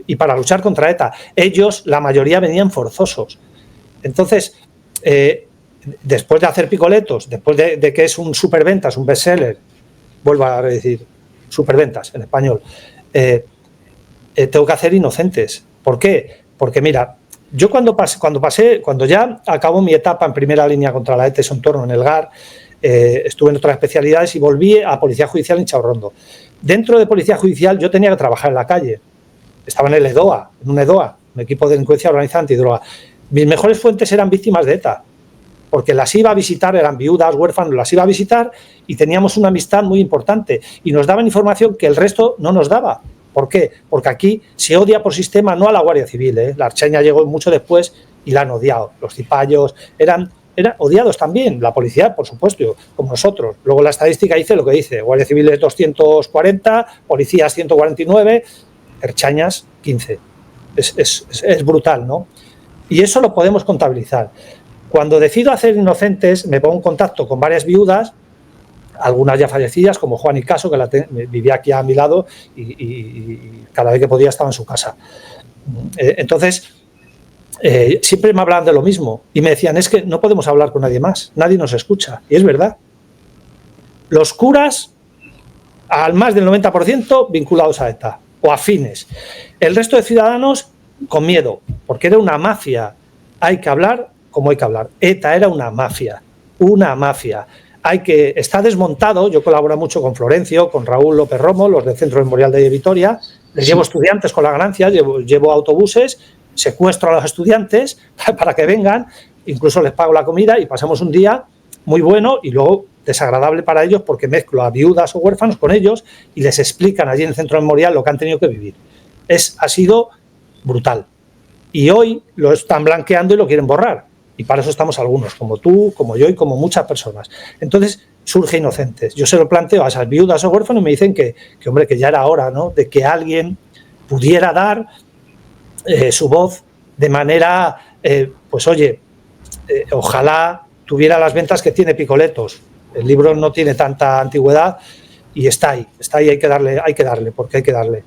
y para luchar contra ETA. Ellos, la mayoría, venían forzosos. Entonces, después de hacer Picoletos, después de que es un superventas, un bestseller, vuelvo a decir, superventas en español, tengo que hacer Inocentes. ¿Por qué? Porque mira, yo cuando ya acabó mi etapa en primera línea contra la ETA y su entorno en el GAR, estuve en otras especialidades y volví a Policía Judicial en Chaurrondo. Dentro de Policía Judicial yo tenía que trabajar en la calle. Estaba en el EDOA, en un EDOA, un equipo de delincuencia organizada antidroga. Mis mejores fuentes eran víctimas de ETA. porque las iba a visitar, eran viudas, huérfanos, las iba a visitar y teníamos una amistad muy importante y nos daban información que el resto no nos daba. ¿Por qué? Porque aquí se odia por sistema, no a la Guardia Civil, ¿eh? La Archaña llegó mucho después y la han odiado. Los cipallos eran odiados también, la policía, por supuesto, como nosotros. Luego la estadística dice lo que dice, Guardia Civil es 240, policías 149, Erchañas 15. Es brutal, ¿no? Y eso lo podemos contabilizar. Cuando decido hacer Inocentes, me pongo en contacto con varias viudas, algunas ya fallecidas, como Juan Icaso, que vivía aquí a mi lado y cada vez que podía estaba en su casa. Entonces, siempre me hablaban de lo mismo y me decían, es que no podemos hablar con nadie más, nadie nos escucha. Y es verdad. Los curas, al más del 90% vinculados a ETA o afines. El resto de ciudadanos con miedo, porque era una mafia. Hay que hablar como hay que hablar. ETA era una mafia, una mafia. Está desmontado. Yo colaboro mucho con Florencio, con Raúl López Romo, los del Centro Memorial de Vitoria. Les llevo estudiantes con la ganancia, llevo autobuses, secuestro a los estudiantes para que vengan, incluso les pago la comida y pasamos un día muy bueno y luego desagradable para ellos porque mezclo a viudas o huérfanos con ellos y les explican allí en el Centro Memorial lo que han tenido que vivir. Ha sido brutal. Y hoy lo están blanqueando y lo quieren borrar. Y para eso estamos algunos, como tú, como yo y como muchas personas. Entonces surge Inocentes. Yo se lo planteo a esas viudas o huérfanos y me dicen que hombre, que ya era hora, ¿no?, de que alguien pudiera dar su voz de manera, pues oye, ojalá tuviera las ventas que tiene Picoletos. El libro no tiene tanta antigüedad y está ahí, hay que darle, porque hay que darle.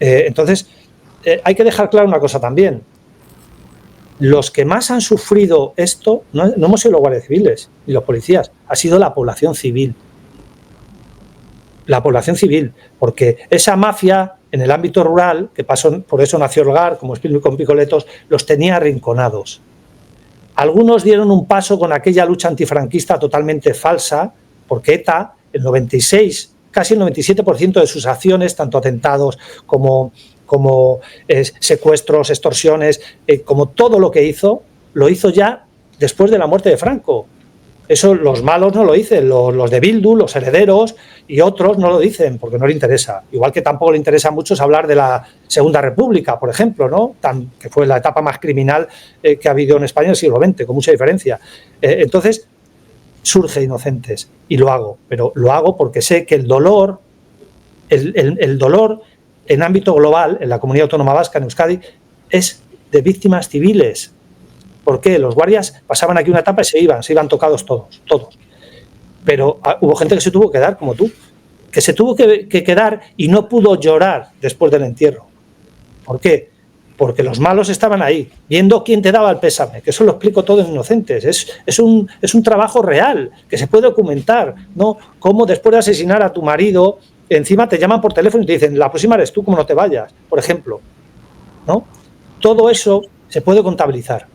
Entonces, hay que dejar claro una cosa también. Los que más han sufrido esto no hemos sido los guardias civiles y los policías, ha sido la población civil. La población civil, porque esa mafia en el ámbito rural, que pasó, por eso nació el GAR, como explico con Picoletos, los tenía arrinconados. Algunos dieron un paso con aquella lucha antifranquista totalmente falsa, porque ETA, el 96, casi el 97% de sus acciones, tanto atentados como secuestros, extorsiones, como todo lo hizo ya después de la muerte de Franco. Eso los malos no lo dicen, los de Bildu, los herederos y otros no lo dicen porque no le interesa. Igual que tampoco le interesa a muchos hablar de la Segunda República, por ejemplo, ¿no?, que fue la etapa más criminal que ha habido en España en el siglo XX, con mucha diferencia. Entonces, surge Inocentes y lo hago, pero lo hago porque sé que el dolor en ámbito global, en la comunidad autónoma vasca, en Euskadi, es de víctimas civiles. ¿Por qué? Los guardias pasaban aquí una etapa y se iban tocados todos. Pero hubo gente que se tuvo que dar, como tú, que se tuvo que quedar y no pudo llorar después del entierro. ¿Por qué? Porque los malos estaban ahí, viendo quién te daba el pésame, que eso lo explico todo en Inocentes. Es un trabajo real, que se puede documentar, ¿no? Cómo después de asesinar a tu marido, encima te llaman por teléfono y te dicen, la próxima eres tú, como no te vayas, por ejemplo, ¿no? Todo eso se puede contabilizar.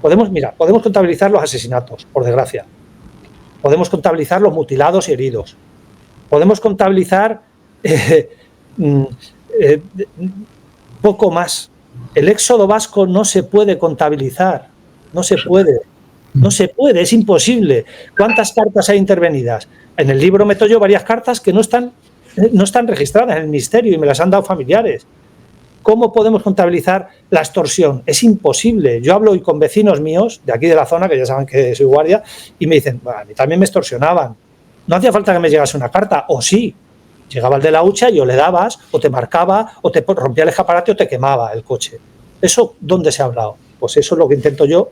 Podemos contabilizar los asesinatos, por desgracia. Podemos contabilizar los mutilados y heridos. Podemos contabilizar poco más. El éxodo vasco no se puede contabilizar. No se puede, es imposible. ¿Cuántas cartas hay intervenidas? En el libro meto yo varias cartas que no están registradas en el ministerio y me las han dado familiares. ¿Cómo podemos contabilizar la extorsión? Es imposible. Yo hablo hoy con vecinos míos de aquí de la zona, que ya saben que soy guardia, y me dicen, bueno, a mí también me extorsionaban. No hacía falta que me llegase una carta, o sí. Llegaba el de la hucha y o le dabas, o te marcaba, o te rompía el escaparate o te quemaba el coche. ¿Eso dónde se ha hablado? Pues eso es lo que intento yo,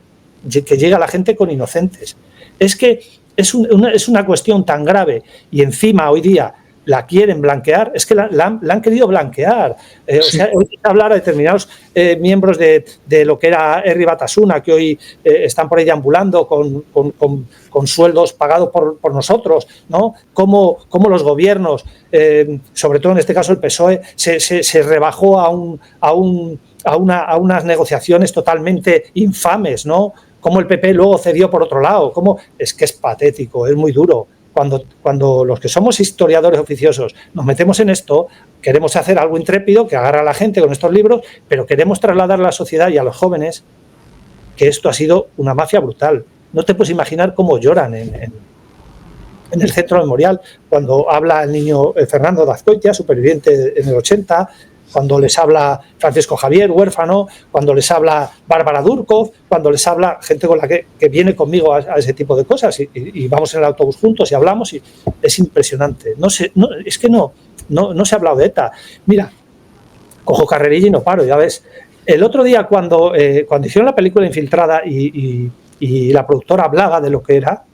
que llegue a la gente con Inocentes. Es que es una cuestión tan grave y encima hoy día la quieren blanquear, es que la han querido blanquear. Sí. O sea, hoy se habla a determinados miembros de lo que era Herri Batasuna, que hoy están por ahí ambulando con sueldos pagados por nosotros, ¿no? Cómo los gobiernos, sobre todo en este caso el PSOE, se rebajó a unas negociaciones totalmente infames, ¿no? Cómo el PP luego cedió por otro lado. Es que es patético, es muy duro. Cuando los que somos historiadores oficiosos nos metemos en esto, queremos hacer algo intrépido que agarra a la gente con estos libros, pero queremos trasladar a la sociedad y a los jóvenes que esto ha sido una mafia brutal. no te puedes imaginar cómo lloran en el centro memorial, cuando habla el niño Fernando de Azcoitia, superviviente en el 80, cuando les habla Francisco Javier, huérfano, cuando les habla Bárbara Durkov, cuando les habla gente con la que viene conmigo a ese tipo de cosas y vamos en el autobús juntos y hablamos y es impresionante. Es que no se ha hablado de ETA. Mira, cojo carrerilla y no paro, ya ves. El otro día cuando hicieron la película Infiltrada y la productora hablaba de lo que era,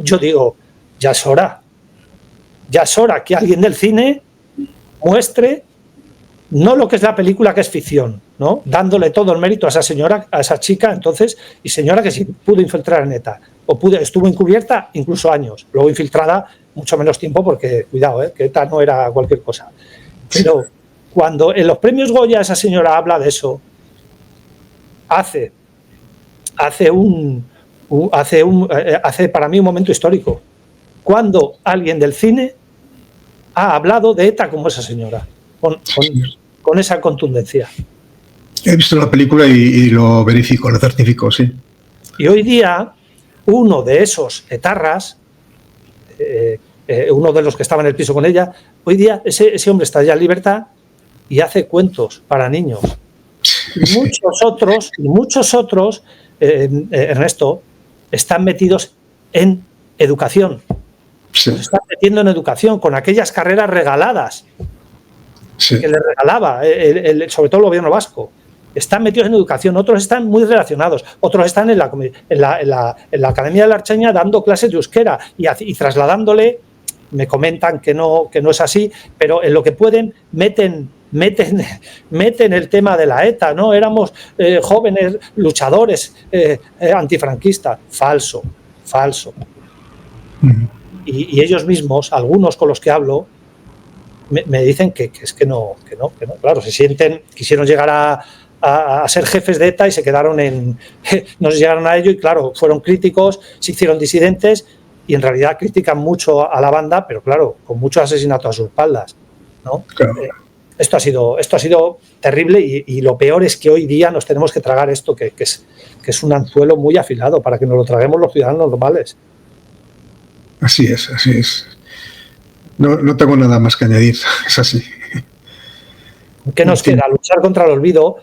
yo digo, ya es hora que alguien del cine muestre no lo que es la película, que es ficción, ¿no? Dándole todo el mérito a esa señora, a esa chica, entonces, y señora que sí pudo infiltrar en ETA, estuvo encubierta incluso años, luego infiltrada mucho menos tiempo porque, cuidado, que ETA no era cualquier cosa. Pero cuando en los premios Goya esa señora habla de eso, hace para mí un momento histórico. Cuando alguien del cine ha hablado de ETA como esa señora, con esa contundencia. He visto la película y lo verifico, lo certifico, sí. Y hoy día, uno de esos etarras, uno de los que estaba en el piso con ella, hoy día ese hombre está ya en libertad y hace cuentos para niños. Y muchos otros, Ernesto, están metidos en educación. Sí. Se están metiendo en educación con aquellas carreras regaladas que le regalaba sobre todo el gobierno vasco. Están metidos en educación, otros están muy relacionados, otros están en la Academia de la Archaña dando clases de euskera y trasladándole. Me comentan que no es así, pero en lo que pueden meten el tema de la ETA, ¿no? Éramos jóvenes luchadores antifranquistas. Falso. Y ellos mismos, algunos con los que hablo, me dicen que no. Claro, quisieron llegar a ser jefes de ETA y se quedaron no llegaron a ello y claro, fueron críticos, se hicieron disidentes y en realidad critican mucho a la banda, pero claro, con muchos asesinatos a sus espaldas, ¿no? Claro. Esto ha sido terrible y lo peor es que hoy día nos tenemos que tragar esto, que es un anzuelo muy afilado para que nos lo traguemos los ciudadanos normales. Así es. No tengo nada más que añadir, es así. ¿Qué nos queda? Luchar contra el olvido.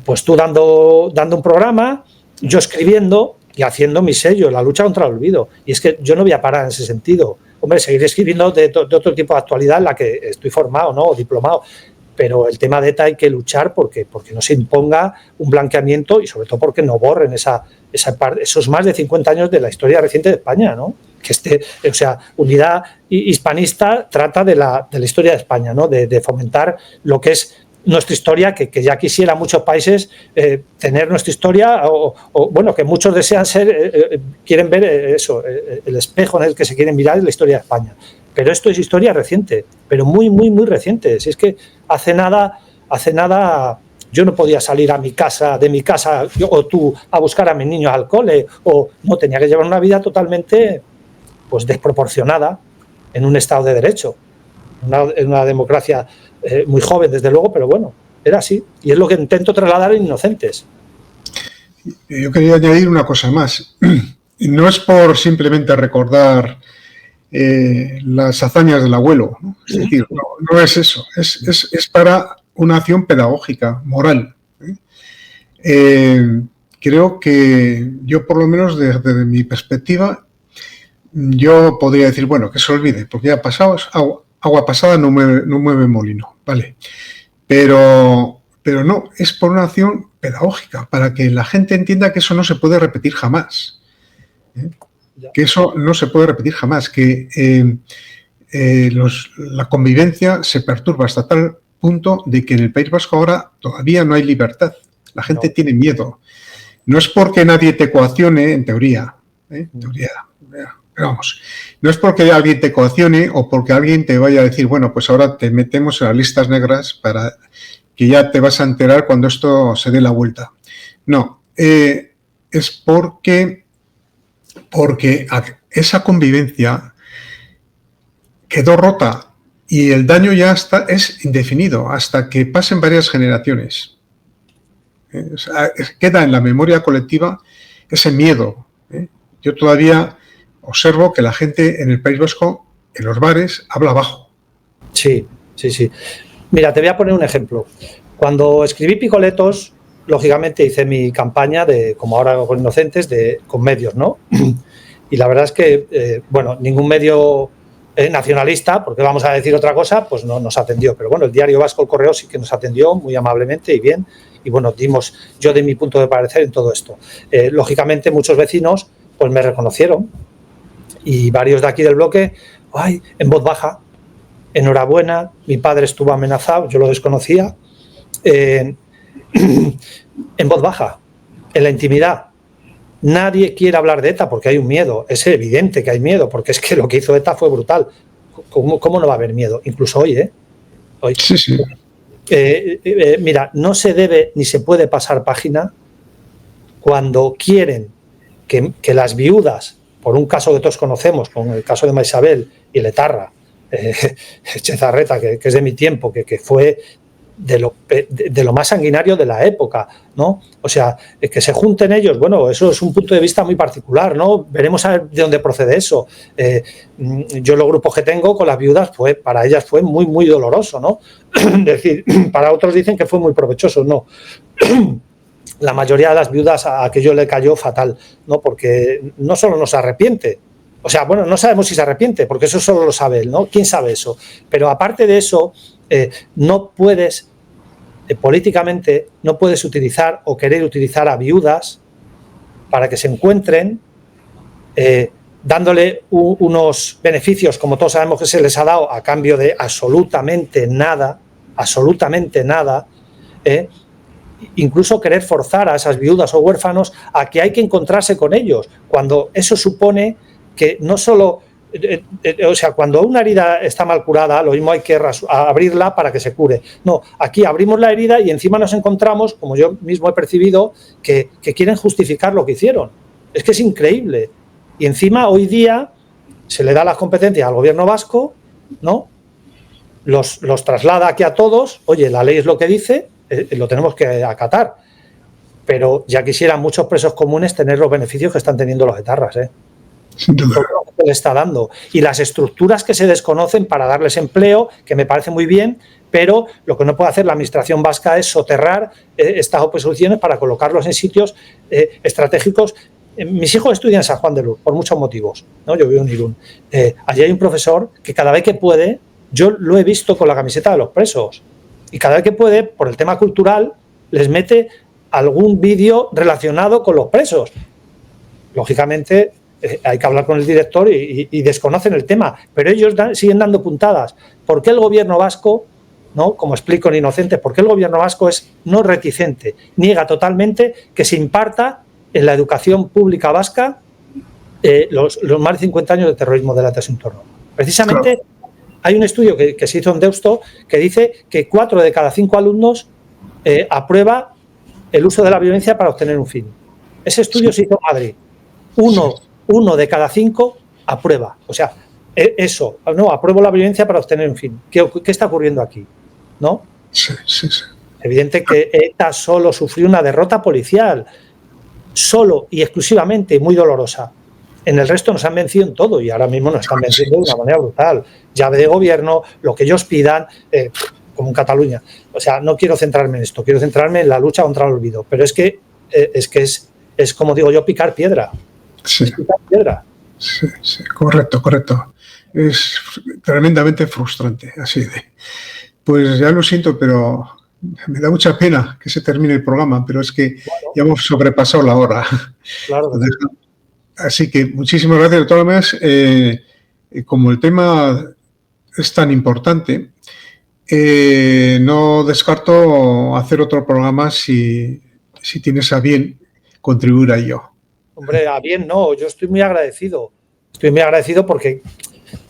Pues tú dando un programa, yo escribiendo y haciendo mi sello, la lucha contra el olvido. Y es que yo no voy a parar en ese sentido. Hombre, seguiré escribiendo de otro tipo de actualidad en la que estoy formado, ¿no? O diplomado. Pero el tema de ETA hay que luchar porque no se imponga un blanqueamiento y sobre todo porque no borren esos más de 50 años de la historia reciente de España, ¿no? Unidad Hispanista trata de la historia de España, ¿no? De fomentar lo que es nuestra historia, que ya quisiera muchos países tener nuestra historia o que muchos desean quieren ver el espejo en el que se quieren mirar en la historia de España. Pero esto es historia reciente, pero muy, muy, muy reciente. Si es que hace nada yo no podía salir de mi casa o tú a buscar a mis niños al cole o no, tenía que llevar una vida totalmente pues desproporcionada en un Estado de Derecho, en una democracia muy joven, desde luego, pero bueno, era así. Y es lo que intento trasladar en Inocentes. Yo quería añadir una cosa más. No es por simplemente recordar las hazañas del abuelo, ¿no? Es decir, no es eso. Es para una acción pedagógica, moral. Creo que yo, por lo menos desde mi perspectiva, yo podría decir, bueno, que se olvide, porque ya ha pasado, agua pasada no mueve molino, ¿vale? Pero no, es por una acción pedagógica, para que la gente entienda que eso no se puede repetir jamás. Que eso no se puede repetir jamás, que la convivencia se perturba hasta tal punto de que en el País Vasco ahora todavía no hay libertad. La gente tiene miedo. No es porque nadie te coaccione, en teoría, vamos, no es porque alguien te coaccione o porque alguien te vaya a decir, bueno, pues ahora te metemos en las listas negras para que ya te vas a enterar cuando esto se dé la vuelta. No, es porque esa convivencia quedó rota y el daño ya es indefinido hasta que pasen varias generaciones. Queda en la memoria colectiva ese miedo. Yo todavía observo que la gente en el País Vasco, en los bares, habla bajo. Sí. Mira, te voy a poner un ejemplo. Cuando escribí Picoletos, lógicamente hice mi campaña de, como ahora hago con Inocentes, con medios, ¿no? Y la verdad es que, ningún medio nacionalista, porque vamos a decir otra cosa, pues no nos atendió. Pero bueno, el Diario Vasco, El Correo, sí que nos atendió muy amablemente y bien. Y bueno, dimos yo de mi punto de parecer en todo esto. Lógicamente, muchos vecinos pues me reconocieron y varios de aquí del bloque, ¡ay!, en voz baja, enhorabuena, mi padre estuvo amenazado, yo lo desconocía, en voz baja, en la intimidad. Nadie quiere hablar de ETA porque hay un miedo, es evidente que hay miedo, porque es que lo que hizo ETA fue brutal. ¿Cómo no va a haber miedo? Incluso hoy, Hoy. Sí. Mira, no se debe ni se puede pasar página cuando quieren que las viudas, por un caso que todos conocemos, con el caso de Maisabel y el etarra, Chezarreta, que es de mi tiempo, que fue de lo más sanguinario de la época, ¿no? O sea, que se junten ellos, bueno, eso es un punto de vista muy particular, ¿no? Veremos a ver de dónde procede eso. Yo los grupos que tengo con las viudas, para ellas fue muy, muy doloroso, ¿no? Es decir, para otros dicen que fue muy provechoso, no. La mayoría de las viudas a aquello le cayó fatal, ¿no? Porque no solo no se arrepiente, o sea, bueno, no sabemos si se arrepiente, porque eso solo lo sabe él, ¿no? ¿Quién sabe eso? Pero aparte de eso, no puedes, políticamente, no puedes utilizar o querer utilizar a viudas para que se encuentren dándole unos beneficios, como todos sabemos que se les ha dado, a cambio de absolutamente nada, incluso querer forzar a esas viudas o huérfanos a que hay que encontrarse con ellos, cuando eso supone que no solo, o sea, cuando una herida está mal curada, lo mismo hay que abrirla para que se cure. No, aquí abrimos la herida y encima nos encontramos, como yo mismo he percibido, que quieren justificar lo que hicieron. Es que es increíble. Y encima hoy día se le da las competencias al gobierno vasco, ¿no? Los traslada aquí a todos, oye, la ley es lo que dice, lo tenemos que acatar. Pero ya quisieran muchos presos comunes tener los beneficios que están teniendo los etarras, Sin duda. todo lo que le está dando. Y las estructuras que se desconocen para darles empleo, que me parece muy bien, pero lo que no puede hacer la administración vasca es soterrar estas oposiciones para colocarlos en sitios estratégicos. Mis hijos estudian en San Juan de Luz, por muchos motivos, ¿no? Yo vivo en Irún. Allí hay un profesor que cada vez que puede, yo lo he visto con la camiseta de los presos, y cada vez que puede, por el tema cultural, les mete algún vídeo relacionado con los presos. Lógicamente, hay que hablar con el director y desconocen el tema, pero ellos siguen dando puntadas. ¿Por qué el gobierno vasco, ¿no? Como explico en Inocentes, por qué el gobierno vasco es no reticente, niega totalmente que se imparta en la educación pública vasca los más de 50 años de terrorismo delante de su entorno? Precisamente, claro. Hay un estudio que se hizo en Deusto que dice que 4 de cada 5 alumnos aprueba el uso de la violencia para obtener un fin. Ese estudio se hizo en Madrid. Uno de cada 5 aprueba. O sea, eso, no, apruebo la violencia para obtener un fin. ¿Qué está ocurriendo aquí? ¿No? Sí. Evidente que ETA solo sufrió una derrota policial, solo y exclusivamente, muy dolorosa. En el resto nos han vencido en todo y ahora mismo nos están venciendo de una manera brutal. Llave de gobierno, lo que ellos pidan, como en Cataluña. O sea, no quiero centrarme en esto, quiero centrarme en la lucha contra el olvido. Pero es como digo yo, picar piedra. Sí. Es picar piedra. Sí, correcto. Es tremendamente frustrante, así de. Pues ya lo siento, pero me da mucha pena que se termine el programa, pero es que ya hemos sobrepasado la hora. Claro. Así que muchísimas gracias. De todas maneras, como el tema es tan importante, no descarto hacer otro programa si tienes a bien contribuir a ello. Hombre, a bien no, yo estoy muy agradecido. Estoy muy agradecido porque,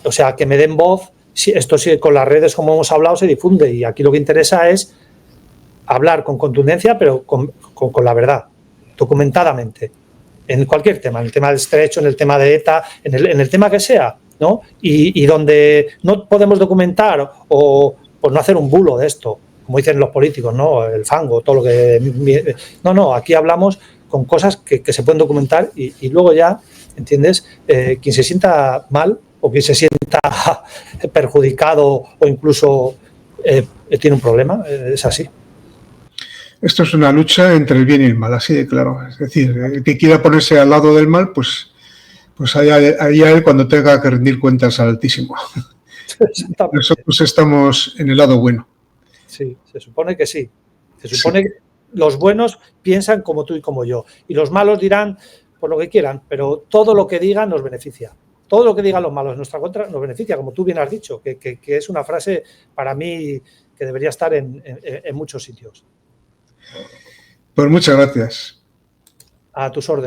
o sea, que me den voz, esto sí, con las redes, como hemos hablado, se difunde y aquí lo que interesa es hablar con contundencia, pero con la verdad, documentadamente, en cualquier tema, en el tema del estrecho, en el tema de ETA, en el tema que sea, ¿no? Y donde no podemos documentar o pues no hacer un bulo de esto, como dicen los políticos, ¿no? El fango, todo lo que... No, aquí hablamos con cosas que se pueden documentar y luego ya, ¿entiendes? Quien se sienta mal o quien se sienta perjudicado o incluso tiene un problema, es así. Esto es una lucha entre el bien y el mal, así de claro. Es decir, el que quiera ponerse al lado del mal, pues allá él cuando tenga que rendir cuentas al Altísimo. Nosotros estamos en el lado bueno. Sí, se supone que sí. Se supone que los buenos piensan como tú y como yo. Y los malos dirán por lo que quieran, pero todo lo que digan nos beneficia. Todo lo que digan los malos en nuestra contra nos beneficia, como tú bien has dicho, que es una frase para mí que debería estar en muchos sitios. Pues muchas gracias. A tus órdenes.